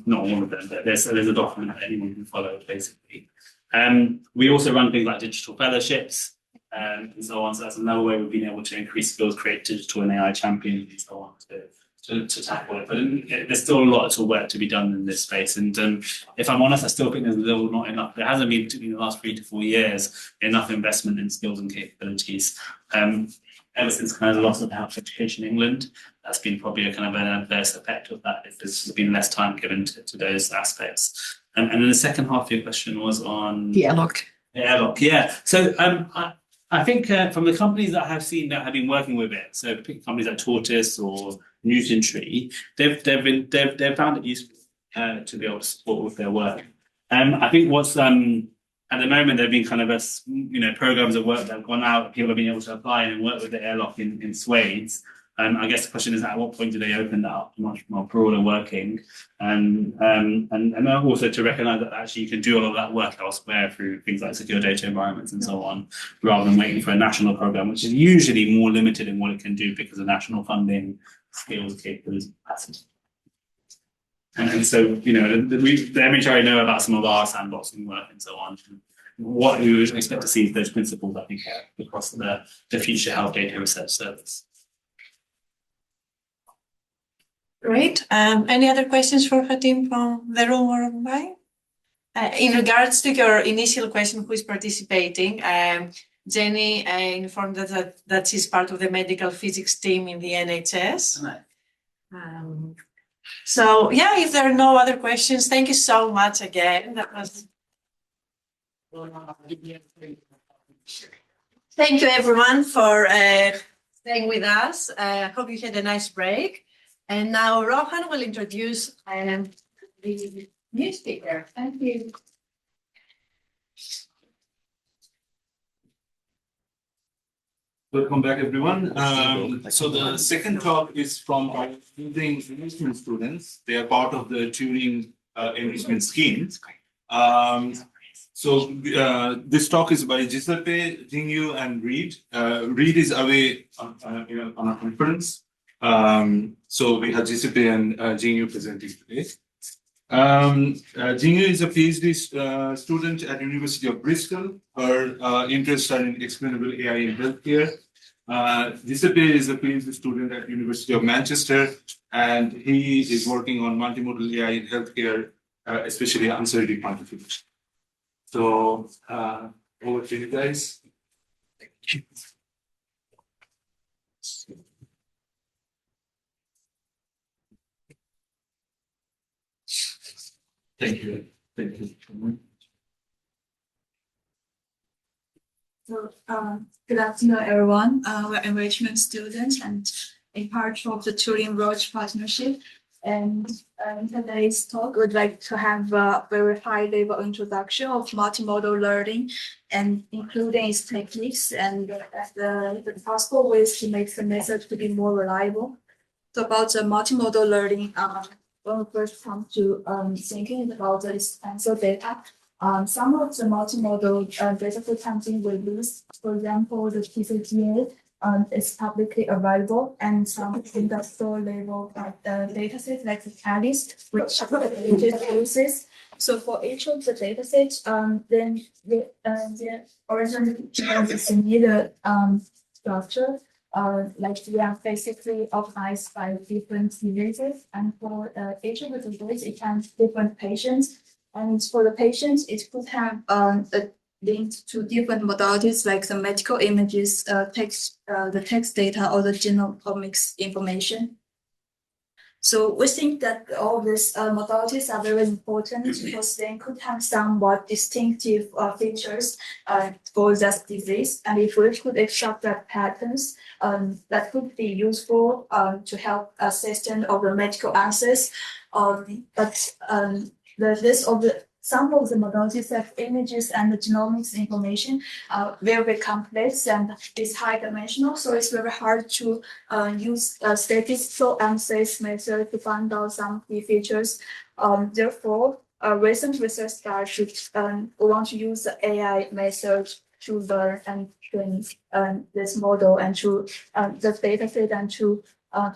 Not all of them, but there's a document that anyone can follow, basically. We also run things like digital fellowships and so on. So that's another way we've been able to increase skills, create digital and AI champions and so on to to tackle it. But there's still a lot of work to be done in this space. And if I'm honest, I still think there's still not enough. There hasn't been in the last 3 to 4 years enough investment in skills and capabilities. Ever since kind of the loss of health education in England, that's been probably a kind of an adverse effect of that. If there's been less time given to those aspects. And then the second half of your question was on the airlock. the airlock. Yeah. So I think from the companies that I have seen that have been working with it, so companies like Tortoise or Newton Tree, they've found it useful to be able to support with their work. I think what's at the moment there've been kind of programs of work that have gone out, people have been able to apply and work with the airlock in Swades. I guess the question is, at what point do they open that up to much more broader working, and also to recognise that actually you can do a lot of that work elsewhere through things like secure data environments and so on, rather than waiting for a national program, which is usually more limited in what it can do because of national funding, skills, capabilities, capacity. And so, the MHRA know about some of our sandboxing work and so on. What we would expect to see is those principles, I think, across the future health data research service. Great. Any other questions for Hatim from the room or online? In regards to your initial question, who is participating, Jenny informed us that she's part of the medical physics team in the NHS. So yeah, if there are no other questions, thank you so much again. That was. Thank you everyone for staying with us. I hope you had a nice break. And now Rohan will introduce the new speaker. Thank you. Welcome back, everyone. So the second talk is from our Turing enrichment students. They are part of the Turing enrichment scheme. This talk is by Giuseppe, Jingyu, and Reed. Reed is away on a conference. So we have Giuseppe and Jingyu presenting today. Jingyu is a PhD student at University of Bristol. Her interests are in explainable AI in healthcare. Giuseppe is a PhD student at University of Manchester, and he is working on multimodal AI in healthcare, especially uncertainty quantification. So over to you guys. Thank you. Thank you. So, good afternoon, everyone. We're enrichment students and a part of the Turing-Roche partnership. And in today's talk, we'd like to have a very high-level introduction of multimodal learning, and including its techniques and the possible ways to make the method to be more reliable. So, about the multimodal learning, when we first come to thinking about the extensor data, some of the multimodal data sampling we use, for example, the TCGA is publicly available, and some industrial level data sets like the Alice, which uses. So for each of the data sets, then the originally has a similar structure. Like they are basically organized by different diseases, and for each of the diseases, it has different patients. And for the patients, it could have a link to different modalities like the medical images, the text data, or the genomics information. So we think that all these modalities are very important because they could have somewhat distinctive features for that disease. And if we could extract patterns, that could be useful to help assessment of the medical answers. Some of the modalities have images and the genomics information are very complex and is high dimensional, so it's very hard to use a statistical analysis method to find out some key features. Therefore, recent research should want to use the AI method to learn and train this model and to the data set and to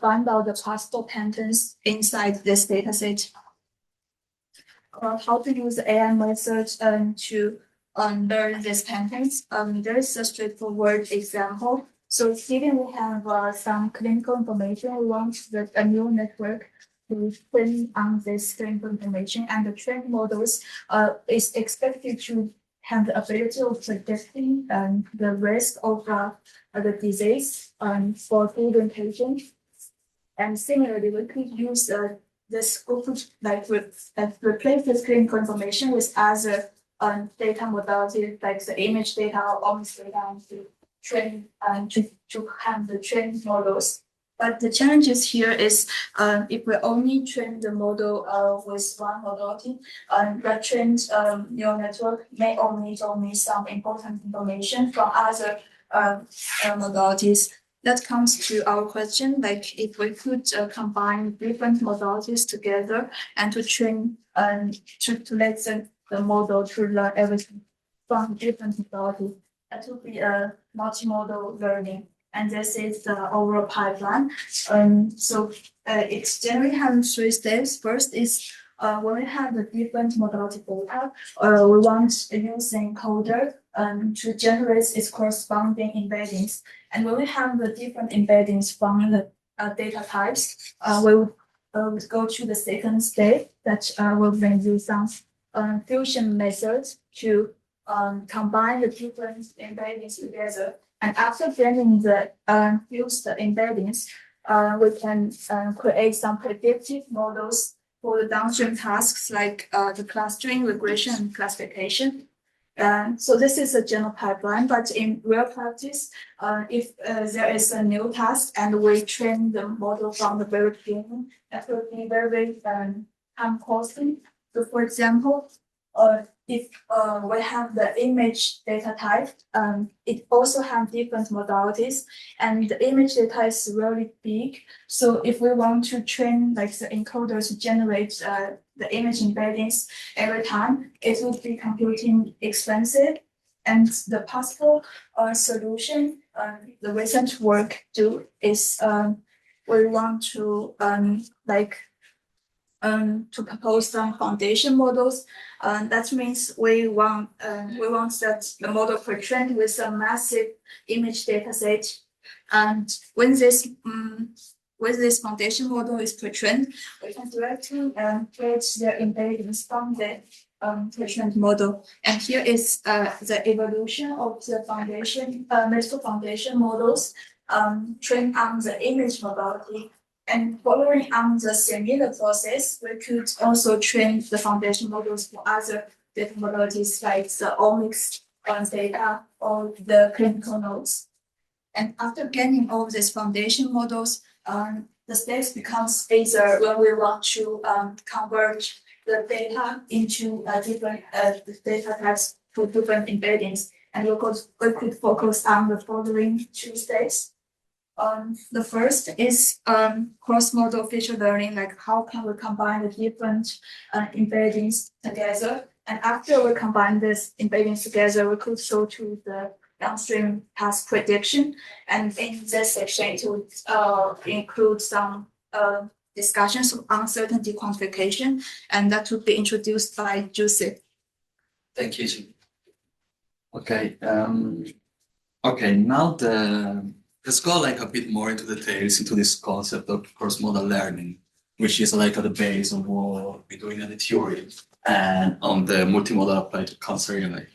find out the possible patterns inside this data set. How to use AI method to learn these patterns. There is a straightforward example. So here we have some clinical information. We want a new network to train on this clinical information, and the trained models is expected to have the ability of predicting the risk of the disease for children patients. And similarly, we could use this group replace this clinical information with other data modalities like the image data or omics data to train to have the trained models. But the challenges here is if we only train the model with one modality, the trained neural network may omit some important information from other modalities. That comes to our question, like if we could combine different modalities together and to train to let the model to learn everything from different modalities, that would be a multimodal learning. And this is the overall pipeline. So it's generally have 3 steps. First is when we have the different modality data, we want to use the encoder to generate its corresponding embeddings. And when we have the different embeddings from the data types, we would go to the second step that will then use some fusion methods to combine the different embeddings together. And after getting the fused embeddings, we can create some predictive models for the downstream tasks like the clustering, regression, and classification. So this is a general pipeline, but in real practice, if there is a new task and we train the model from the very beginning, that will be very time costly. So for example, if we have the image data type, it also has different modalities, and the image data is really big. So if we want to train like the encoder to generate the image embeddings every time, it would be computing expensive. And the possible solution, the recent work do is we want to to propose some foundation models. That means we want that the model pre-trained with a massive image data set. And when this foundation model is pre-trained, we can directly create the embeddings from the pre-trained model. And here is the evolution of the foundation medical foundation models trained on the image modality. And following on the similar process, we could also train the foundation models for other data modalities like the omics data or the clinical nodes. And after getting all these foundation models, the steps becomes either when we want to convert the data into different data types for different embeddings. And we could focus on the following 2 steps. The first is cross-model feature learning, like how can we combine the different embeddings together. And after we combine these embeddings together, we could go to the downstream task prediction. And in this section, it would include some discussions of uncertainty quantification, and that would be introduced by Giuseppe. Thank you. Okay. Okay. Now let's go like a bit more into details into this concept of cross-modal learning, which is like at the base of what we're doing in the theory and on the multimodal applied to cancer AI.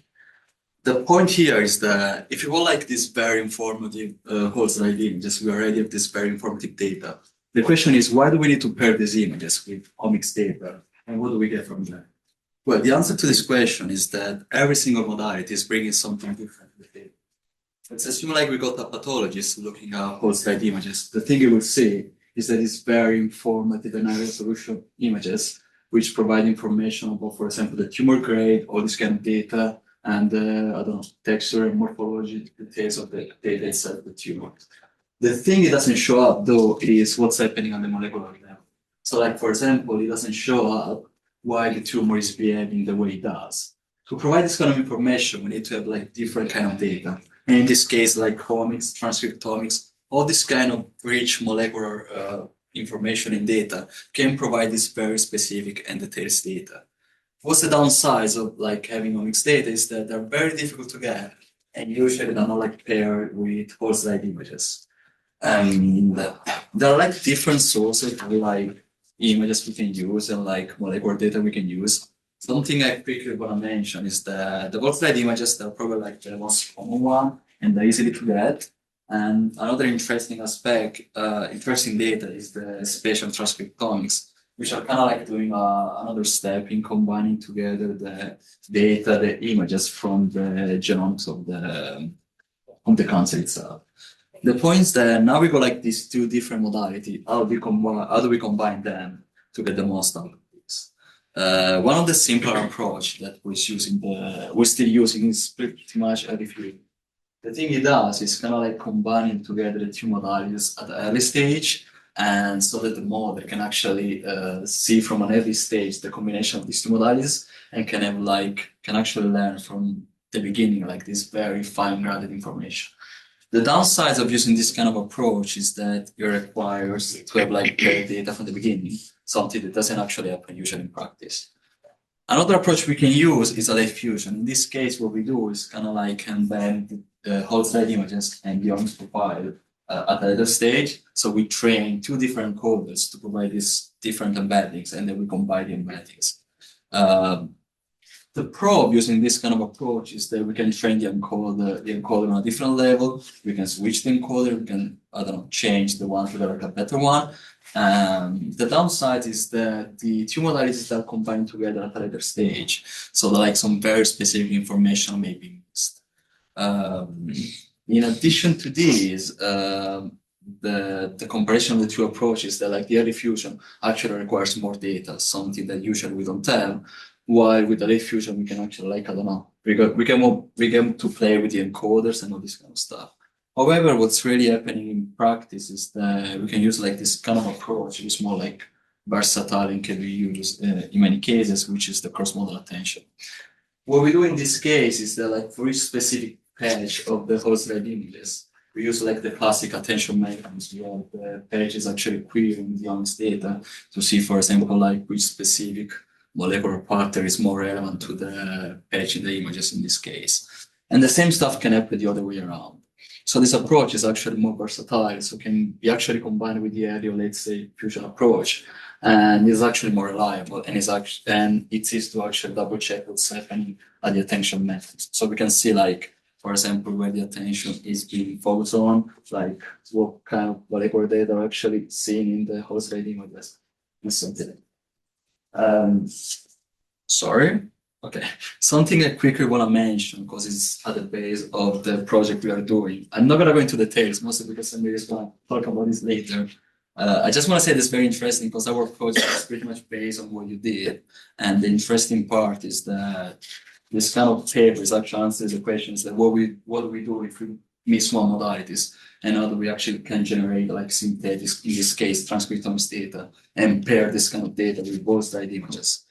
The point here is that if you want like this very informative whole slide images, we already have this very informative data. The question is, why do we need to pair these images with omics data? And what do we get from that? Well, the answer to this question is that every single modality is bringing something different to the data. Let's assume like we got a pathologist looking at whole slide images. The thing you will see is that it's very informative and high resolution images, which provide information about, for example, the tumor grade, all this kind of data, and I don't know, texture and morphology details of the data itself, the tumor. The thing it doesn't show up though is what's happening on the molecular level. So like, for example, it doesn't show up why the tumor is behaving the way it does. To provide this kind of information, we need to have like different kind of data. And in this case, like omics, transcriptomics, all this kind of rich molecular information and data can provide this very specific and detailed data. What's the downsides of like having omics data is that they're very difficult to get. and usually they're not like paired with whole slide images. And there are like different sources of like images we can use and like molecular data we can use. Something I quickly want to mention is the whole slide images. They're probably like the most common one and they're easily to get. And another interesting aspect, interesting data is the spatial transcriptomics, which are kind of like doing another step in combining together the data, the images from the genomes of the cancer itself. The point is that now we got like these two different modalities. How do we combine them to get the most out of this? One of the simpler approach that we're still using is pretty much a review. The thing it does is kind of like combining together the two modalities at the early stage, and so that the model can actually see from an early stage the combination of these two modalities and can actually learn from the beginning like this very fine-grained information. The downsides of using this kind of approach is that it requires to have like data from the beginning, something that doesn't actually happen usually in practice. Another approach we can use is array fusion. In this case, what we do is kind of like embed the whole slide images and the omics profile at a later stage. So we train two different coders to provide these different embeddings, and then we combine the embeddings. The pro of using this kind of approach is that we can train the encoder on a different level. We can switch the encoder. We can, I don't know, change the one to like a better one. The downside is that the two modalities that are combined together at a later stage. So like some very specific information may be missed. In addition to these, the comparison of the two approaches, that like the early fusion actually requires more data, something that usually we don't have. While with the late fusion, we can actually like, I don't know, we get to play with the encoders and all this kind of stuff. However, what's really happening in practice is that we can use like this kind of approach. It's more like versatile and can be used in many cases, which is the cross-modal attention. What we do in this case is that like for each specific page of the whole slide images, we use like the classic attention mechanism where the page is actually querying the omics data to see, for example, like which specific molecular pattern is more relevant to the page in the images in this case. And the same stuff can happen the other way around. So this approach is actually more versatile, so can be actually combined with the early or let's say fusion approach, and is actually more reliable and it is to actually double check what's happening at the attention method. So we can see like, for example, where the attention is being focused on, like what kind of molecular data are actually seen in the whole slide images and something. Sorry. Okay. Something I quickly want to mention because it's at the base of the project we are doing. I'm not going to go into details, mostly because somebody is going to talk about this later. I just want to say this very interesting because our project is pretty much based on what you did. And the interesting part is that this kind of paper is actually answers the questions that what do we do if we miss one modalities, and how do we actually can generate like synthetic, in this case, transcriptomics data, and pair this kind of data with both slide images.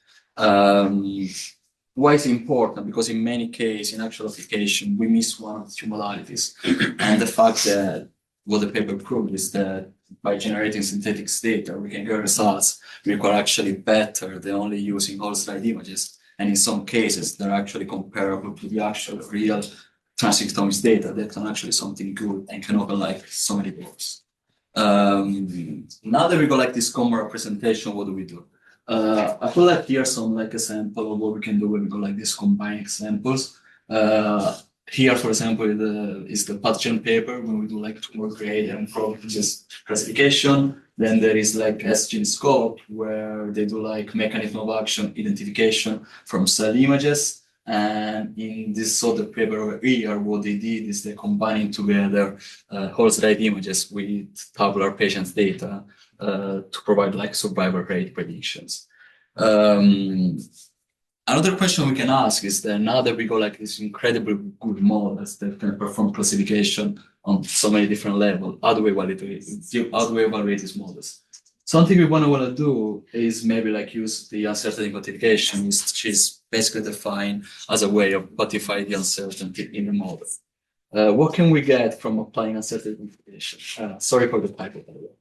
Why is it important? Because in many cases, in actual application, we miss one of the two modalities. And the fact that what the paper proved is that by generating synthetic data, we can get results which are actually better than only using whole slide images. And in some cases, they're actually comparable to the actual real transcriptomics data. That's actually something good and can open like so many doors. Now that we got like this common representation, what do we do? I feel like here's some like example of what we can do when we go like this combined examples. Here, for example, is the pathogen paper when we do like tumor grade and properties classification. Then there is like SGene scope where they do like mechanism of action identification from cell images. And in this sort of paper over here, what they did is they're combining together whole slide images with tabular patients' data to provide like survival rate predictions. Another question we can ask is that now that we got like this incredibly good models that can perform classification on so many different levels, how do we evaluate these models? Something we want to do is maybe like use the uncertainty quantification, which is basically defined as a way of quantifying the uncertainty in the model. What can we get from applying uncertainty quantification? Sorry for the typo, by the way.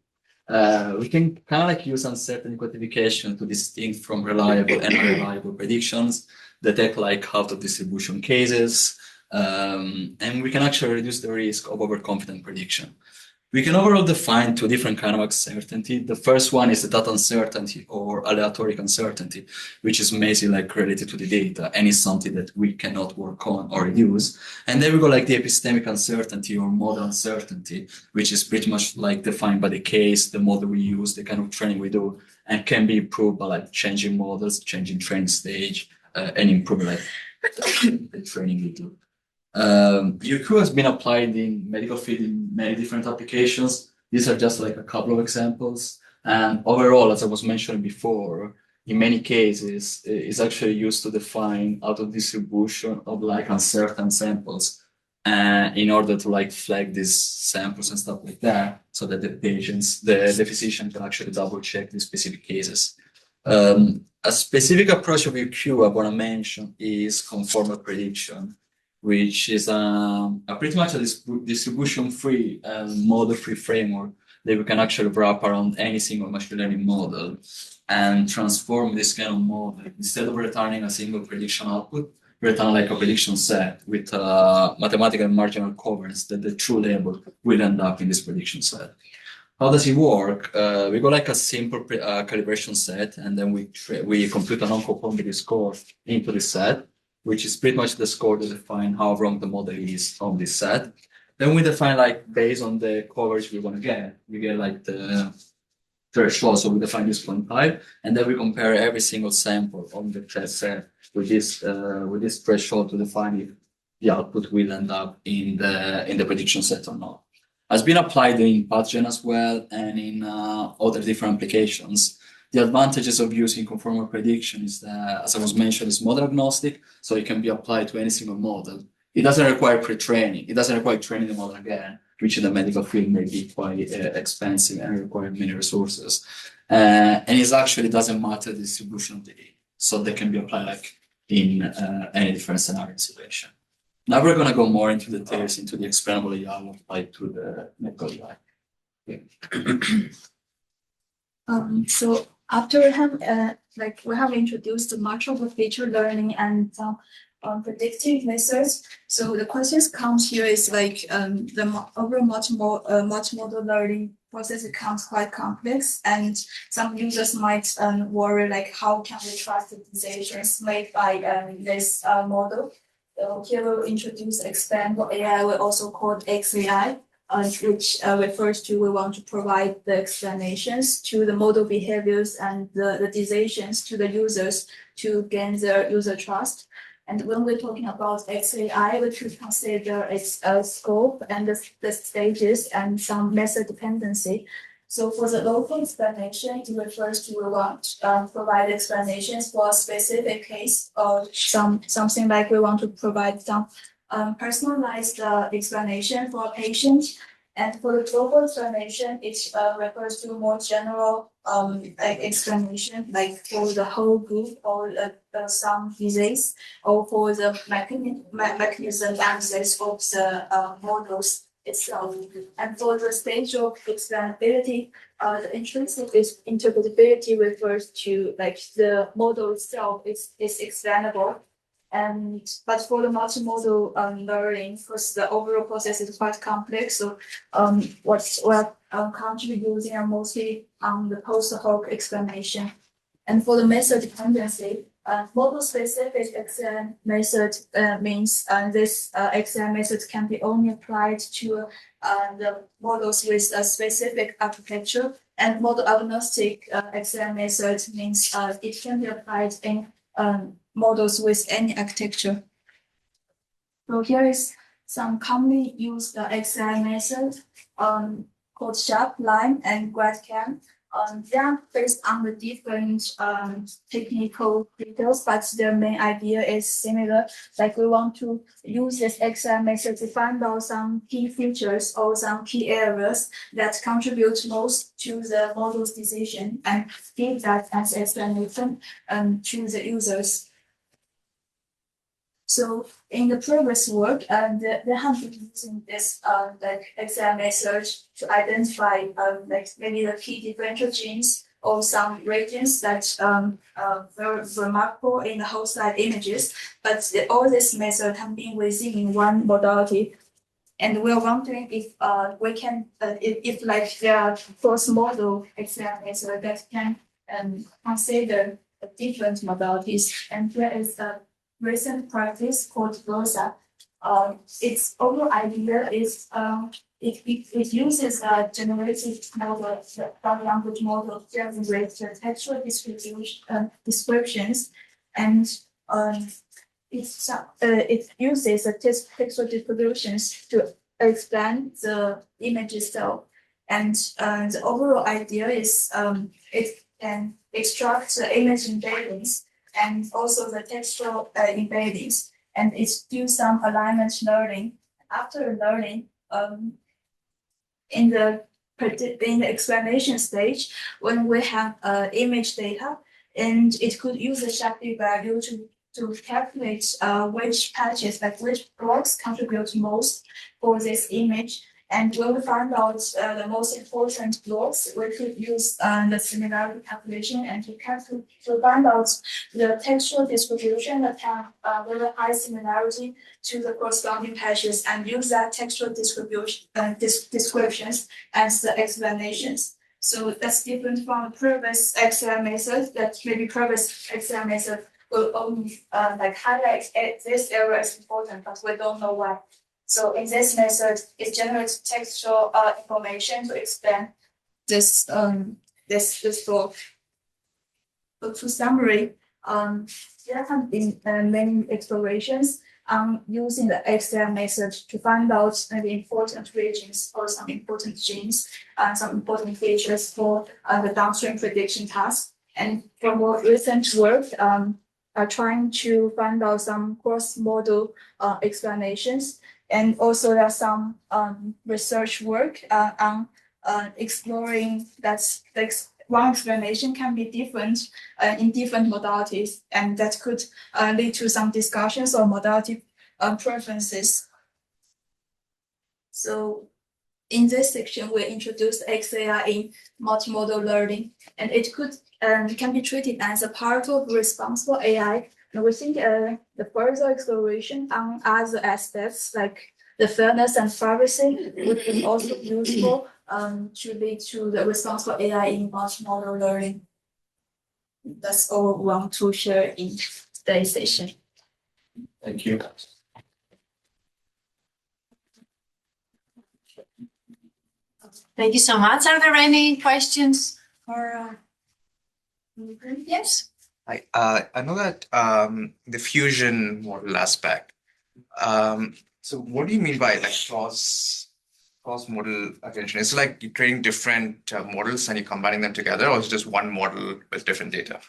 We can kind of like use uncertainty quantification to distinguish from reliable and unreliable predictions, detect like out of distribution cases, And we can actually reduce the risk of overconfident prediction. We can overall define two different kinds of uncertainty. The first one is the data uncertainty or aleatoric uncertainty, which is basically like related to the data and is something that we cannot work on or reduce. And then we go like the epistemic uncertainty or model uncertainty, which is pretty much like defined by the case, the model we use, the kind of training we do, and can be improved by like changing models, changing training stage, and improving like the training we do. UQ has been applied in medical field in many different applications. These are just like a couple of examples. And overall, as I was mentioning before, in many cases, it's actually used to define auto distribution of like uncertain samples in order to like flag these samples and stuff like that, so that the physician can actually double check the specific cases. A specific approach of UQ I want to mention is conformal prediction, which is pretty much a distribution-free, model-free framework that we can actually wrap around any single machine learning model and transform this kind of model. Instead of returning a single prediction output, return like a prediction set with mathematical marginal covariance that the true label will end up in this prediction set. How does it work? We go like a simple calibration set, and then we compute a non-conformity score into the set, which is pretty much the score to define how wrong the model is on this set. Then we define like based on the coverage we want to get, we get like the threshold. So we define this 0.5, and then we compare every single sample on the test set with this threshold to define if the output will end up in the prediction set or not. Has been applied in pathogen as well and in other different applications. The advantages of using conformal prediction is that, as I was mentioned, it's model agnostic, so it can be applied to any single model. It doesn't require pre-training. It doesn't require training the model again, which in the medical field may be quite expensive and require many resources. And it actually doesn't matter the distribution of the data, so they can be applied like in any different scenario situation. Now we're going to go more into details into the explainable AI applied to the medical AI. So after we have introduced much of the feature learning and predictive methods. So the questions comes here is like the overall multimodal learning process becomes quite complex, and some users might worry like how can we trust the decisions made by this model. So here we'll introduce expandable AI, we also called XAI. Which refers to we want to provide the explanations to the model behaviors and the decisions to the users to gain their user trust. And when we're talking about XAI, we should consider its scope and the stages and some method dependency. So for the local explanation, it refers to we want to provide explanations for a specific case or something like we want to provide some personalized explanation for a patient. And for the global explanation, it refers to more general explanation, like for the whole group or some disease, or for the mechanism access of the models itself. And for the stage of explainability, the intrinsic interpretability refers to like the model itself is explainable. But for the multimodal learning, because the overall process is quite complex, so what we're currently using are mostly the post hoc explanation. And for the method dependency, model-specific XM method means this XM method can be only applied to the models with a specific architecture, and model-agnostic XM method means it can be applied in models with any architecture. So here is some commonly used XI method called SHARP, LIME, and GradCam. They are based on the different technical details, but their main idea is similar. Like we want to use this XI method to find out some key features or some key areas that contribute most to the model's decision and give that as explanation to the users. So in the previous work, they have been using this like XM method to identify like maybe the key differential genes or some regions that very remarkable in the whole slide images, but all this method have been within one modality. And we're wondering if we can, if like there are cross-model XR method that can consider different modalities. And there is a recent practice called ROSA. Its overall idea is it uses a generative model, the language model, to generate the textual descriptions, and it uses the textual distributions to explain the image itself. And the overall idea is it can extract the image embeddings and also the textual embeddings, and it do some alignment learning. After learning, in the explanation stage, when we have image data, and it could use the Shapley value to calculate which patches, like which blocks contribute most for this image. And when we find out the most important blocks, we could use the similarity calculation and to find out the textual distribution that have very high similarity to the corresponding patches, and use that textual distribution descriptions as the explanations. So that's different from the previous XR method. That maybe previous XR method will only like highlight this area is important, but we don't know why. So in this method, it generates textual information to explain this this block. So to summary, there have been many explorations on using the XR method to find out maybe important regions or some important genes, some important features for the downstream prediction task. And for more recent work, are trying to find out some cross-model explanations. And also there's some research work on exploring that one explanation can be different in different modalities, and that could lead to some discussions on modality preferences. So in this section, we introduced XAI in multimodal learning, and it could can be treated as a part of responsible AI. And we think the further exploration on other aspects like the fairness and privacy would be also useful to lead to the responsible AI in multimodal learning. That's all we want to share in today's session. Thank you. Thank you so much. Are there any questions or yes? I know that the fusion model aspect. So what do you mean by like cross model attention? Is it like you're training different models and you're combining them together, or is it just one model with different data?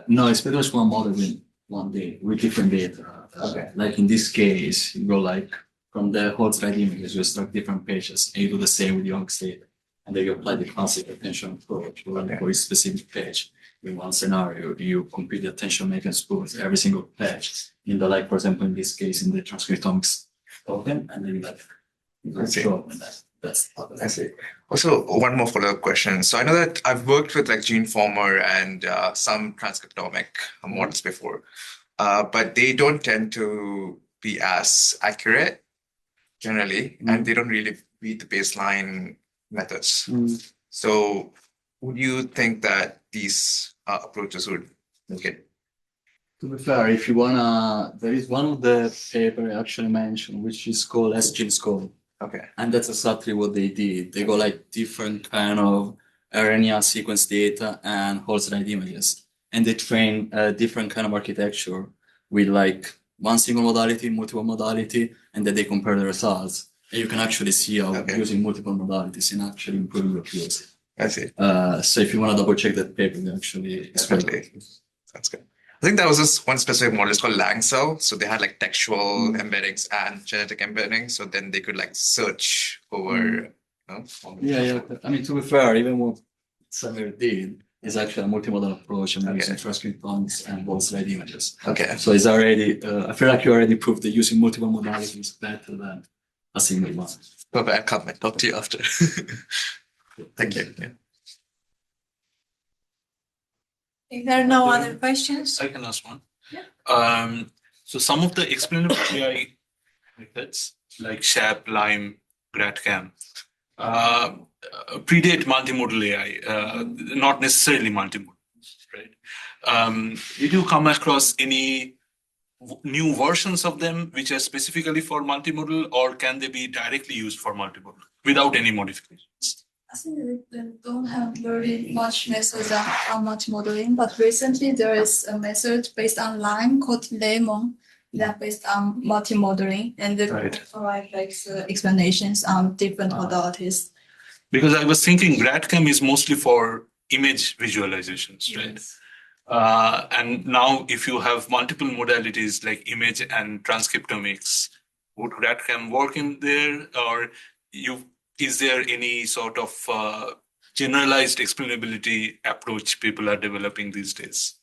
No, it's pretty much one model with different data. Okay. Like in this case, you go like from the whole slide images, you extract different pages, and you do the same with your data, and then you apply the concept attention approach for a specific page. In one scenario, you compute the attention making scores every single page in the, like, for example, in this case, in the transcriptomics token, and then that's I see. Also, one more follow-up question. So I know that I've worked with like GeneFormer and some transcriptomic models before, but they don't tend to be as accurate generally, and they don't really beat the baseline methods. So would you think that these approaches would make it? To be fair, if you wanna, there is one of the paper I actually mentioned, which is called SGeneScope. Okay. And that's exactly what they did. They got like different kind of RNA sequence data and whole slide images. And they train a different kind of architecture with like one single modality, multiple modality, and then they compare the results. And you can actually see how using multiple modalities and actually improve your accuracy. I see. So if you want to double check that paper, we actually That's good. I think that was this one specific model. It's called LangCell. So they had like textual embeddings and genetic embeddings. So then they could like search over. Yeah. I mean, to be fair, even what Samir did is actually a multimodal approach and using transcriptomics and whole slide images. Okay. So it's already, I feel like you already proved that using multiple modalities is better than a single one. Perfect. I'll come and talk to you after. Thank you. Yeah. If there are no other questions, I can ask one. Yeah. So some of the explainable AI methods like SHAP, LIME, GradCam predate multimodal AI, not necessarily multimodal, right? Did you come across any new versions of them which are specifically for multimodal, or can they be directly used for multimodal without any modifications? I think they don't have very much methods on multi-modeling, but recently there is a method based on Lime called Lemon that based on multi-modeling, and they provide like explanations on different modalities. Because I was thinking GradCam is mostly for image visualizations, right? And now if you have multiple modalities like image and transcriptomics, would GradCam work in there, or is there any sort of generalized explainability approach people are developing these days?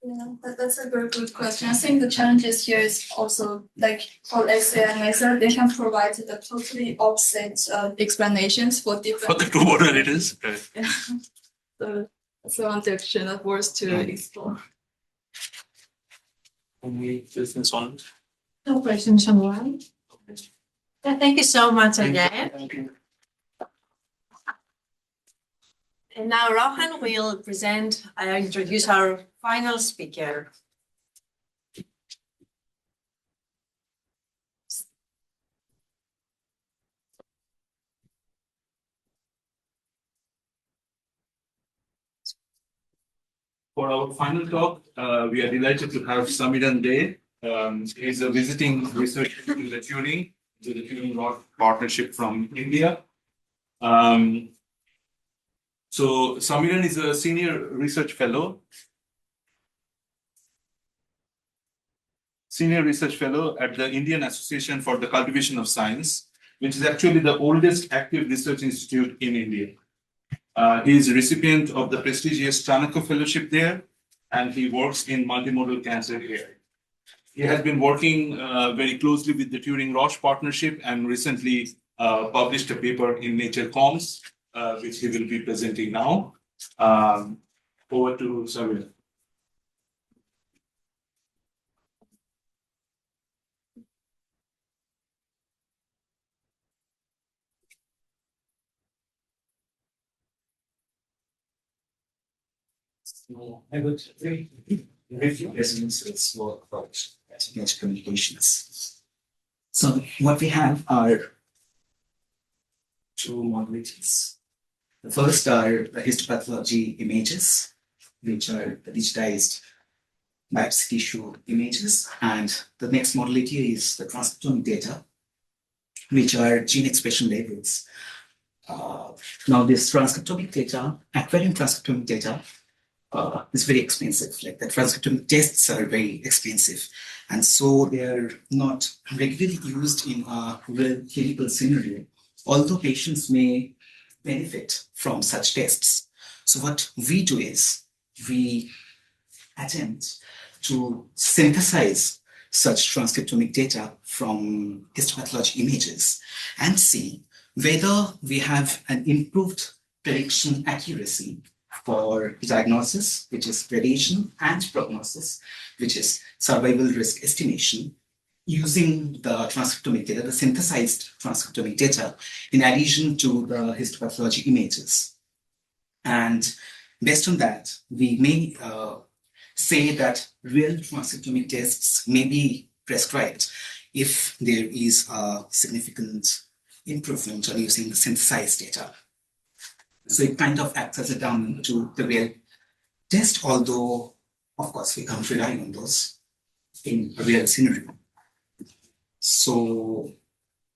Yeah, that's a very good question. I think the challenges here is also like for SAI method, they can provide the totally opposite explanations for different. For the two modalities, right? Yeah. So that's one direction that worth to explore. Any business on? no questions online. Yeah, thank you so much again. Thank you. And now Rohan will introduce our final speaker. For our final talk, we are delighted to have Samiran Dey. He's a visiting researcher to the Turing-Roche partnership from India. So Samiran is a senior research fellow at the Indian Association for the Cultivation of Science, which is actually the oldest active research institute in India. He is a recipient of the prestigious Chanakya Fellowship there, and he works in multimodal cancer area. He has been working very closely with the Turing-Roche partnership and recently published a paper in Nature Comms, which he will be presenting now. Over to Samiran. So I would review resonances for approach to image communications. So what we have are two modalities. The first are the histopathology images, which are the digitized biopsy tissue images. And the next modality is the transcriptomic data, which are gene expression labels. Now this transcriptomic data, aquarium transcriptomic data, is very expensive. Like the transcriptomic tests are very expensive. And so they're not regularly used in a real clinical scenario, although patients may benefit from such tests. So what we do is we attempt to synthesize such transcriptomic data from histopathology images and see whether we have an improved prediction accuracy for diagnosis, which is predation, and prognosis, which is survival risk estimation, using the transcriptomic data, the synthesized transcriptomic data, in addition to the histopathology images. And based on that, we may say that real transcriptomic tests may be prescribed if there is a significant improvement on using the synthesized data. So it kind of acts as a down to the real test, although, of course, we can't rely on those in a real scenario. So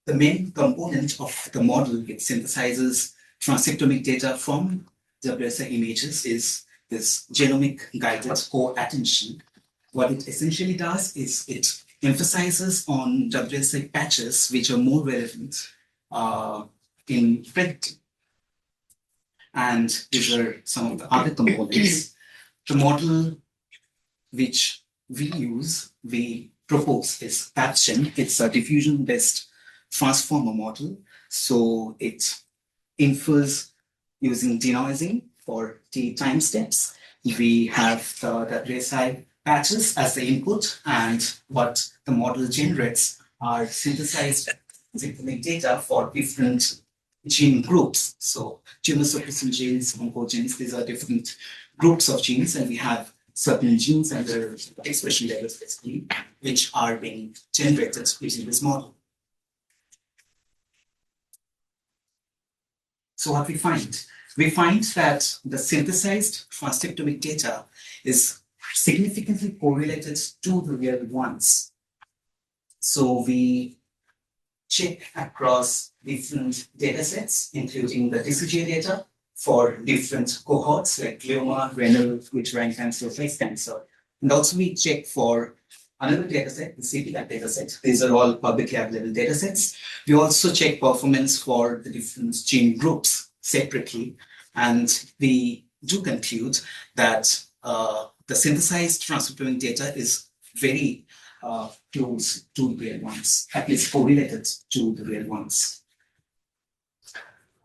the main component of the model which synthesizes transcriptomic data from WSI images is this genomic guided co-attention. What it essentially does is it emphasizes on WSI patches which are more relevant in predicting. And these are some of the other components. The model which we propose is PATCHEN. It's a diffusion-based transformer model. So it infers using denoising for T time steps we have the WSI patches as the input, and what the model generates are synthesized genomic data for different gene groups. So tumor suppressing genes, oncogenes, these are different groups of genes, and we have certain genes and their expression levels basically, which are being generated using this model. So what we find? We find that the synthesized transcriptomic data is significantly correlated to the real ones. So we check across different data sets, including the TCGA data for different cohorts like glioma, renal, uterine cancer, breast cancer. And also we check for another data set, the CPLAB data set. These are all publicly available data sets. We also check performance for the different gene groups separately. And we do conclude that the synthesized transcriptomic data is very close to the real ones, at least correlated to the real ones.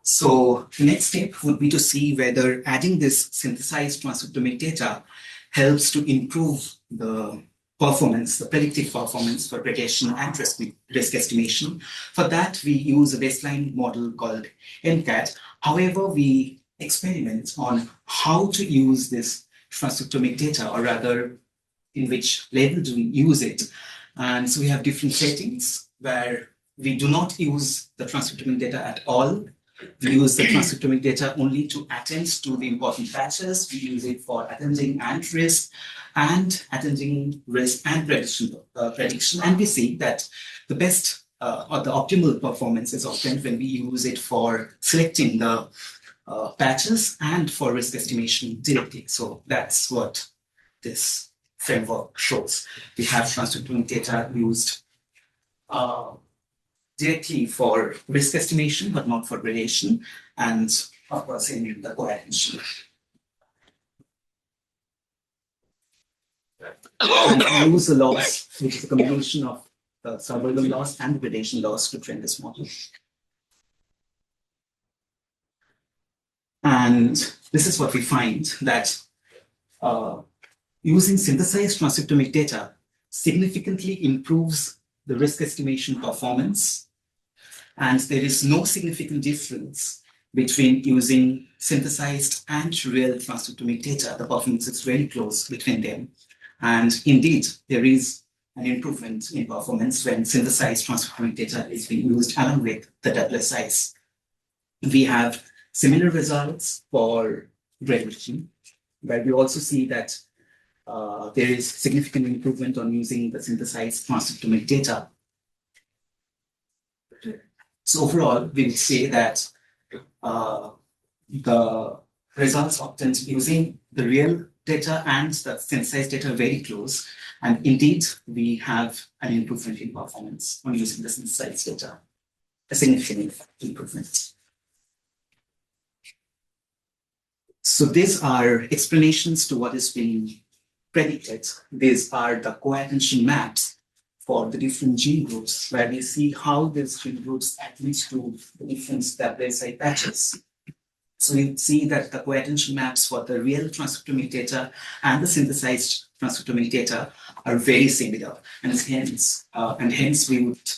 So the next step would be to see whether adding this synthesized transcriptomic data helps to improve the performance, the predictive performance for prediction and risk estimation. For that, we use a baseline model called MCAT. However, we experiment on how to use this transcriptomic data, or rather, in which level do we use it. And so we have different settings where we do not use the transcriptomic data at all. We use the transcriptomic data only to attend to the important patches. We use it for attending and risk and prediction. And we see that the best or the optimal performance is obtained when we use it for selecting the patches and for risk estimation directly. So that's what this framework shows. We have transcriptomic data used directly for risk estimation, but not for gradation, and of course in the coattention. And we use the loss, which is a combination of the survival loss and gradation loss to train this model. And this is what we find, that using synthesized transcriptomic data significantly improves the risk estimation performance, and there is no significant difference between using synthesized and real transcriptomic data. The performance is very close between them. And indeed, there is an improvement in performance when synthesized transcriptomic data is being used along with the WSIs. We have similar results for gradation, where we also see that there is significant improvement on using the synthesized transcriptomic data. So overall, we would say that the results obtained using the real data and the synthesized data are very close. And indeed, we have an improvement in performance on using the synthesized data, a significant improvement. So these are explanations to what is being predicted. These are the co-attention maps for the different gene groups, where we see how these gene groups attend to the different WSI patches. So you see that the co-attention maps for the real transcriptomic data and the synthesized transcriptomic data are very similar, and hence we would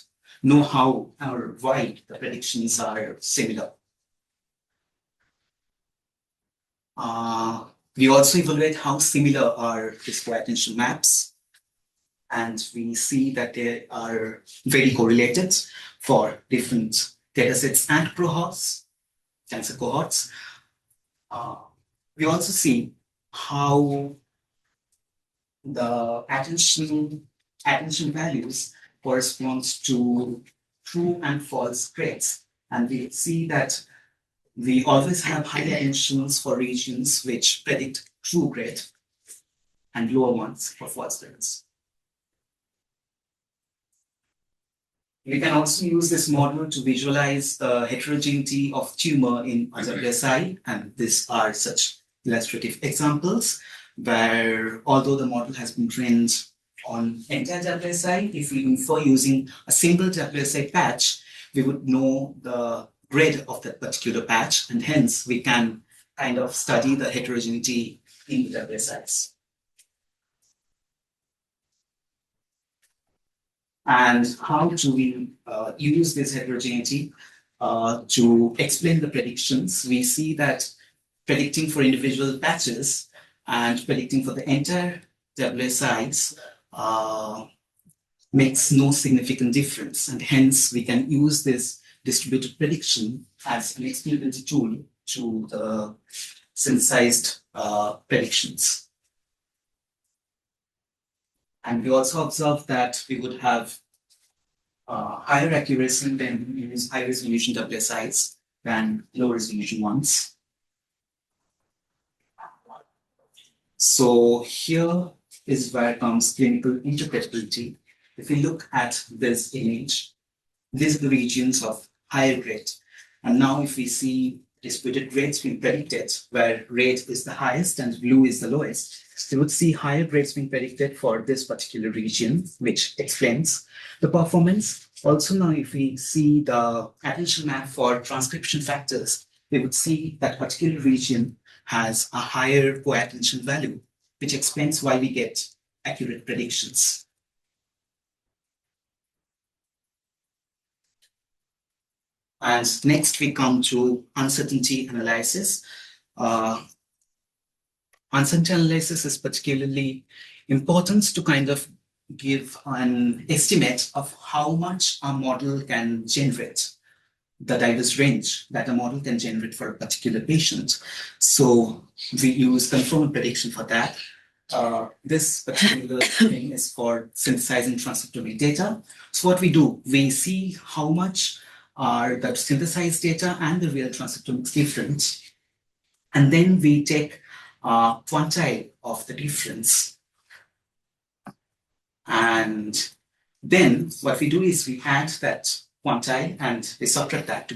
know how or why the predictions are similar. We also evaluate how similar are these co-attention maps, and we see that they are very correlated for different datasets and cohorts, cancer cohorts. We also see how the attention values corresponds to true and false grades, and we see that we always have higher attentions for regions which predict true grade and lower ones for false grades. We can also use this model to visualize the heterogeneity of tumor in WSI, and these are such illustrative examples where, although the model has been trained on entire WSI, if we infer using a single WSI patch, we would know the grade of that particular patch, and hence we can kind of study the heterogeneity in the WSIs. And how do we use this heterogeneity to explain the predictions? We see that predicting for individual patches and predicting for the entire WSIs makes no significant difference. And hence, we can use this distributed prediction as an explainability tool to the synthesized predictions. And we also observed that we would have higher accuracy when we use high resolution WSIs than low resolution ones. So here is where comes clinical interpretability. If we look at this image, these are the regions of higher grade. And now if we see distributed grades being predicted, where red is the highest and blue is the lowest, we would see higher grades being predicted for this particular region, which explains the performance. Also now, if we see the attention map for transcription factors, we would see that particular region has a higher co-attention value, which explains why we get accurate predictions. And next we come to uncertainty analysis. Uncertainty analysis is particularly important to kind of give an estimate of how much a model can generate, the diverse range that a model can generate for a particular patient. So we use conformal prediction for that. This particular thing is for synthesizing transcriptomic data. So what we do, we see how much are the synthesized data and the real transcriptomics different. And then we take a quantile of the difference. And then what we do is we add that quantile and we subtract that to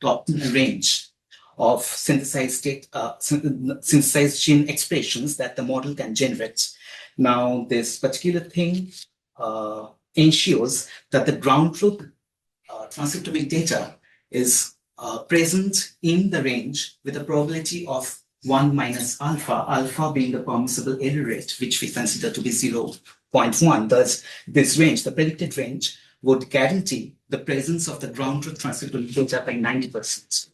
obtain a range of synthesized gene expressions that the model can generate. Now, this particular thing ensures that the ground truth transcriptomic data is present in the range with a probability of 1 minus alpha, alpha being the permissible error rate, which we consider to be 0.1. Thus, this range, the predicted range, would guarantee the presence of the ground truth transcriptomic data by 90%.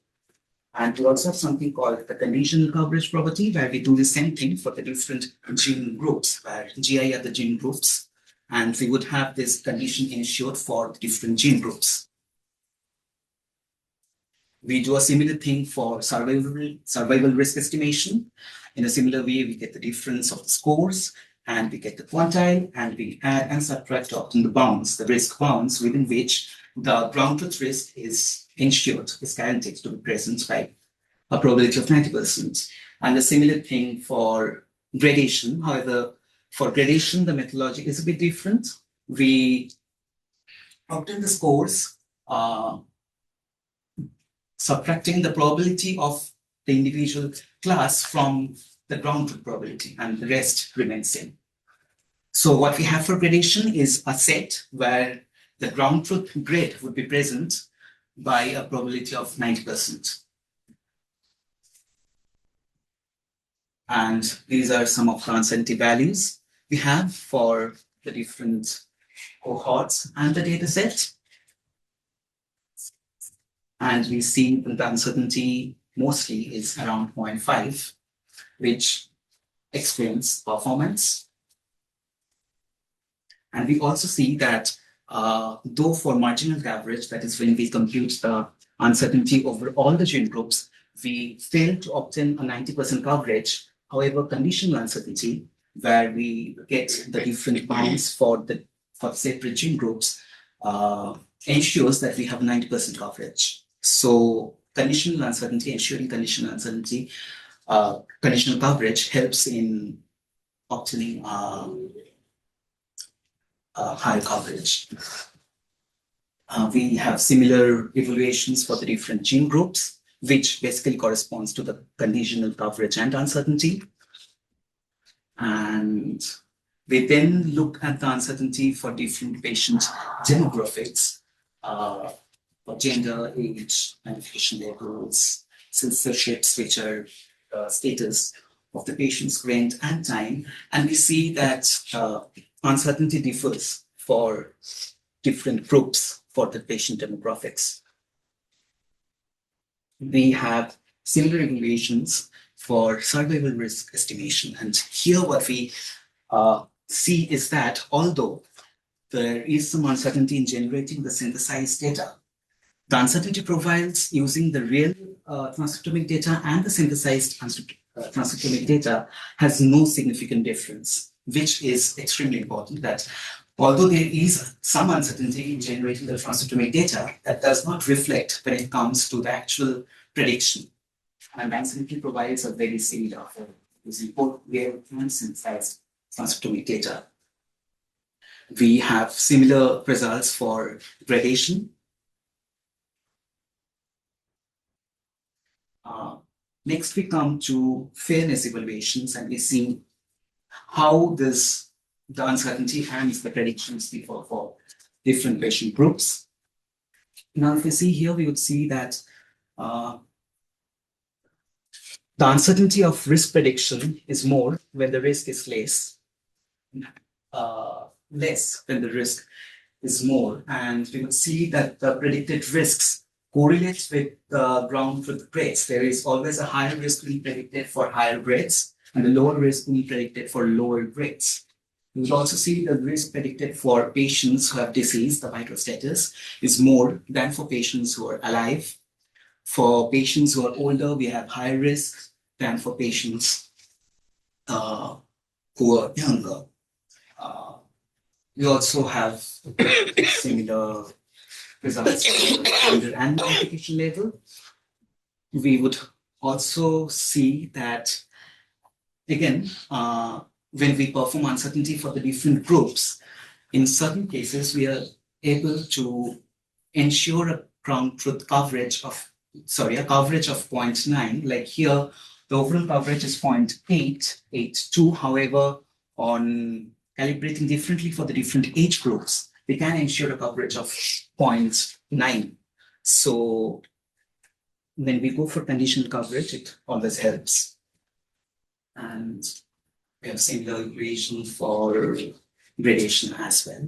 And we also have something called the conditional coverage property, where we do the same thing for the different gene groups, where GI are the gene groups, and we would have this condition ensured for the different gene groups. We do a similar thing for survival risk estimation. In a similar way, we get the difference of the scores, and we get the quantile, and we add and subtract to obtain the bounds, the risk bounds within which the ground truth risk is ensured, is guaranteed to be present by a probability of 90%. And a similar thing for gradation. However, for gradation, the methodology is a bit different. We obtain the scores subtracting the probability of the individual class from the ground truth probability, and the rest remains same. So what we have for gradation is a set where the ground truth grade would be present by a probability of 90%. And these are some of the uncertainty values we have for the different cohorts and the data set. And we see that the uncertainty mostly is around 0.5, which explains performance. And we also see that though for marginal coverage, that is when we compute the uncertainty over all the gene groups, we fail to obtain a 90% coverage. However, conditional uncertainty, where we get the different bounds for separate gene groups, ensures that we have 90% coverage. So conditional uncertainty, ensuring conditional uncertainty, conditional coverage helps in obtaining high coverage. We have similar evaluations for the different gene groups, which basically corresponds to the conditional coverage and uncertainty. And we then look at the uncertainty for different patient demographics, for gender, age, education levels, citizenships, which are status of the patient's grant and time, and we see that uncertainty differs for different groups for the patient demographics. We have similar evaluations for survival risk estimation, and here what we see is that although there is some uncertainty in generating the synthesized data, the uncertainty profiles using the real transcriptomic data and the synthesized transcriptomic data has no significant difference, which is extremely important, that although there is some uncertainty in generating the transcriptomic data, that does not reflect when it comes to the actual prediction. And uncertainty profiles are very similar for using both real and synthesized transcriptomic data. We have similar results for gradation. Next, we come to fairness evaluations, and we see how the uncertainty and the predictions differ for different patient groups. Now, if we see here, we would see that the uncertainty of risk prediction is more when the risk is less when the risk is more. And we would see that the predicted risks correlates with the ground truth grades. There is always a higher risk being predicted for higher grades and the lower risk being predicted for lower grades. We will also see the risk predicted for patients who have disease, the vital status, is more than for patients who are alive. For patients who are older, we have higher risk than for patients who are younger. We also have similar results under and application level. We would also see that, again, when we perform uncertainty for the different groups, in certain cases, we are able to ensure a ground truth coverage of, a coverage of 0.9. Like here, the overall coverage is 0.882. However, on calibrating differently for the different age groups, we can ensure a coverage of 0.9. So when we go for conditional coverage, it always helps. And we have similar equation for gradation as well.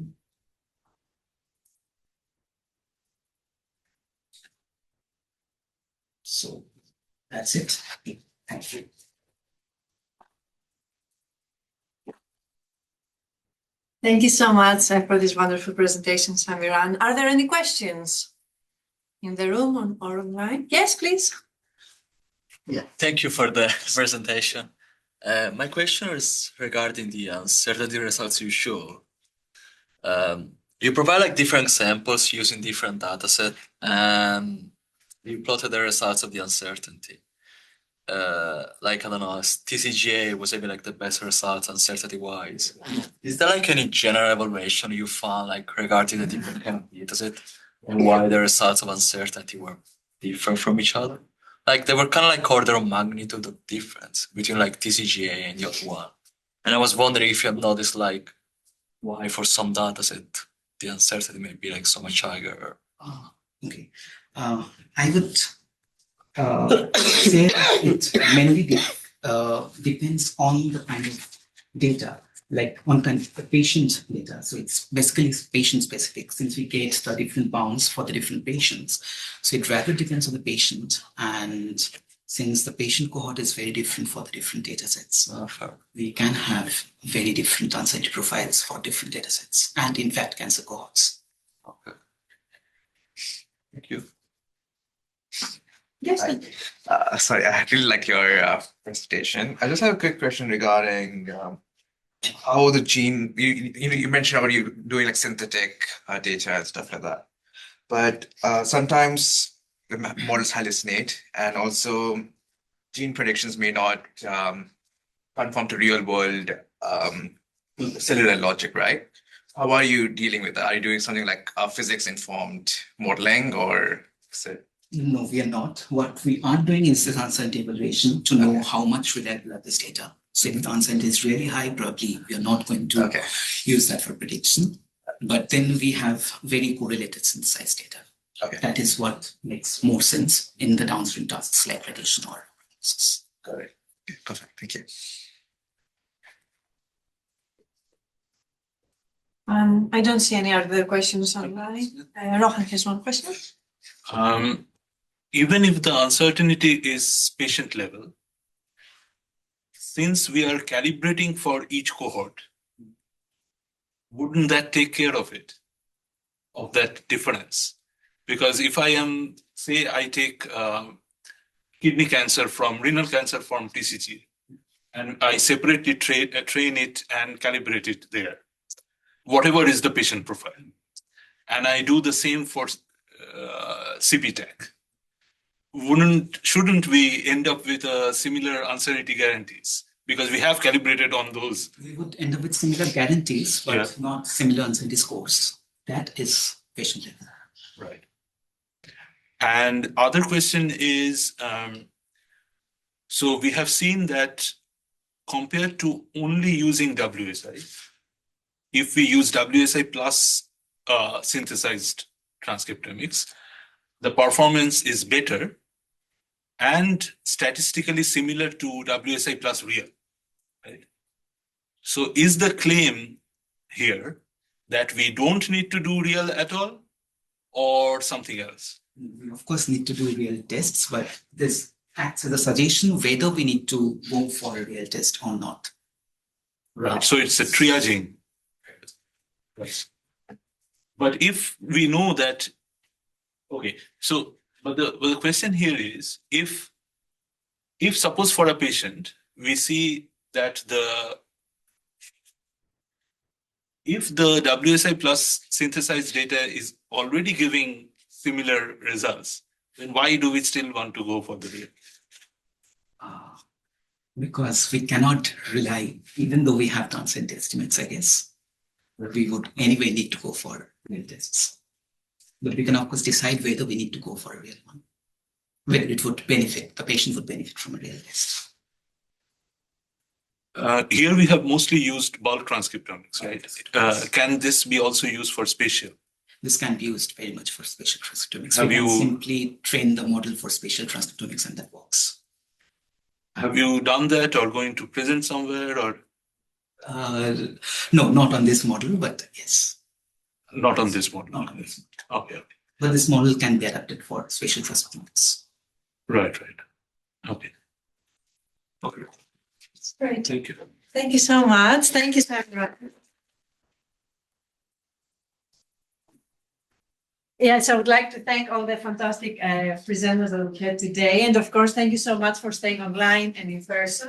So that's it. Thank you. Thank you so much for this wonderful presentation, Samiran. Are there any questions in the room or online? Yes, please. Yeah, thank you for the presentation. My question is regarding the uncertainty results you show. You provide like different examples using different data set, and you plotted the results of the uncertainty. Like, I don't know, TCGA was maybe like the best results uncertainty wise. Is there like any general evaluation you found like regarding the different kind of data set and why the results of uncertainty were different from each other? Like they were kind of like order of magnitude of difference between like TCGA and the other one. And I was wondering if you have noticed like why for some data set the uncertainty may be like so much higher. Okay. I would say it mainly depends on the kind of data, like on kind of patient data. So it's basically patient specific, since we get the different bounds for the different patients. So it rather depends on the patient, and since the patient cohort is very different for the different data sets, we can have very different uncertainty profiles for different data sets, and in fact cancer cohorts. Okay. Thank you. Yes. Sorry, I really like your presentation. I just have a quick question regarding how the gene. You mentioned about you doing like synthetic data and stuff like that, but sometimes the models hallucinate, and also gene predictions may not conform to real world cellular logic, right? How are you dealing with that? Are you doing something like physics informed modeling, or is it? No, we are not. What we are doing is this uncertainty evaluation to know how much reliable are this data. So if the uncertainty is really high, probably we are not going to use that for prediction. But then we have very correlated synthesized data. Okay. That is what makes more sense in the downstream tasks like prediction or analysis. Correct. Perfect. Thank you. I don't see any other questions online. Rohan has one question. Even if the uncertainty is patient level, since we are calibrating for each cohort, wouldn't that take care of it, of that difference? Because if I am, say, I take kidney cancer from renal cancer from TCG, and I separately train it and calibrate it there, whatever is the patient profile, and I do the same for CP-TAC, shouldn't we end up with a similar uncertainty guarantees? Because we have calibrated on those. We would end up with similar guarantees, but not similar uncertainty scores. That is patient level. Right. And other question is, so we have seen that compared to only using WSI, if we use WSI plus synthesized transcriptomics, the performance is better and statistically similar to WSI plus real, right? So is the claim here that we don't need to do real at all or something else? We of course need to do real tests, but this acts as a suggestion whether we need to go for a real test or not. Right. So it's a triaging. Right. But if we know that, okay, so but the question here is, if suppose for a patient we see that if the WSI plus synthesized data is already giving similar results, then why do we still want to go for the real? Because we cannot rely, even though we have done uncertainty estimates, I guess, we would anyway need to go for real tests. But we can of course decide whether we need to go for a real one, whether it would benefit, the patient would benefit from a real test. Here we have mostly used bulk transcriptomics, right? Can this be also used for spatial? This can be used very much for spatial transcriptomics. Have we can you simply train the model for spatial transcriptomics and that works. Have you done that or going to present somewhere or? No, not on this model, but yes. Not on this model. Not on this model. Okay. But this model can be adapted for spatial transcriptomics. Right. Okay. Okay. Great. Thank you. Thank you so much. Thank you, Samiran. Yes, I would like to thank all the fantastic presenters that we had today. And of course, thank you so much for staying online and in person.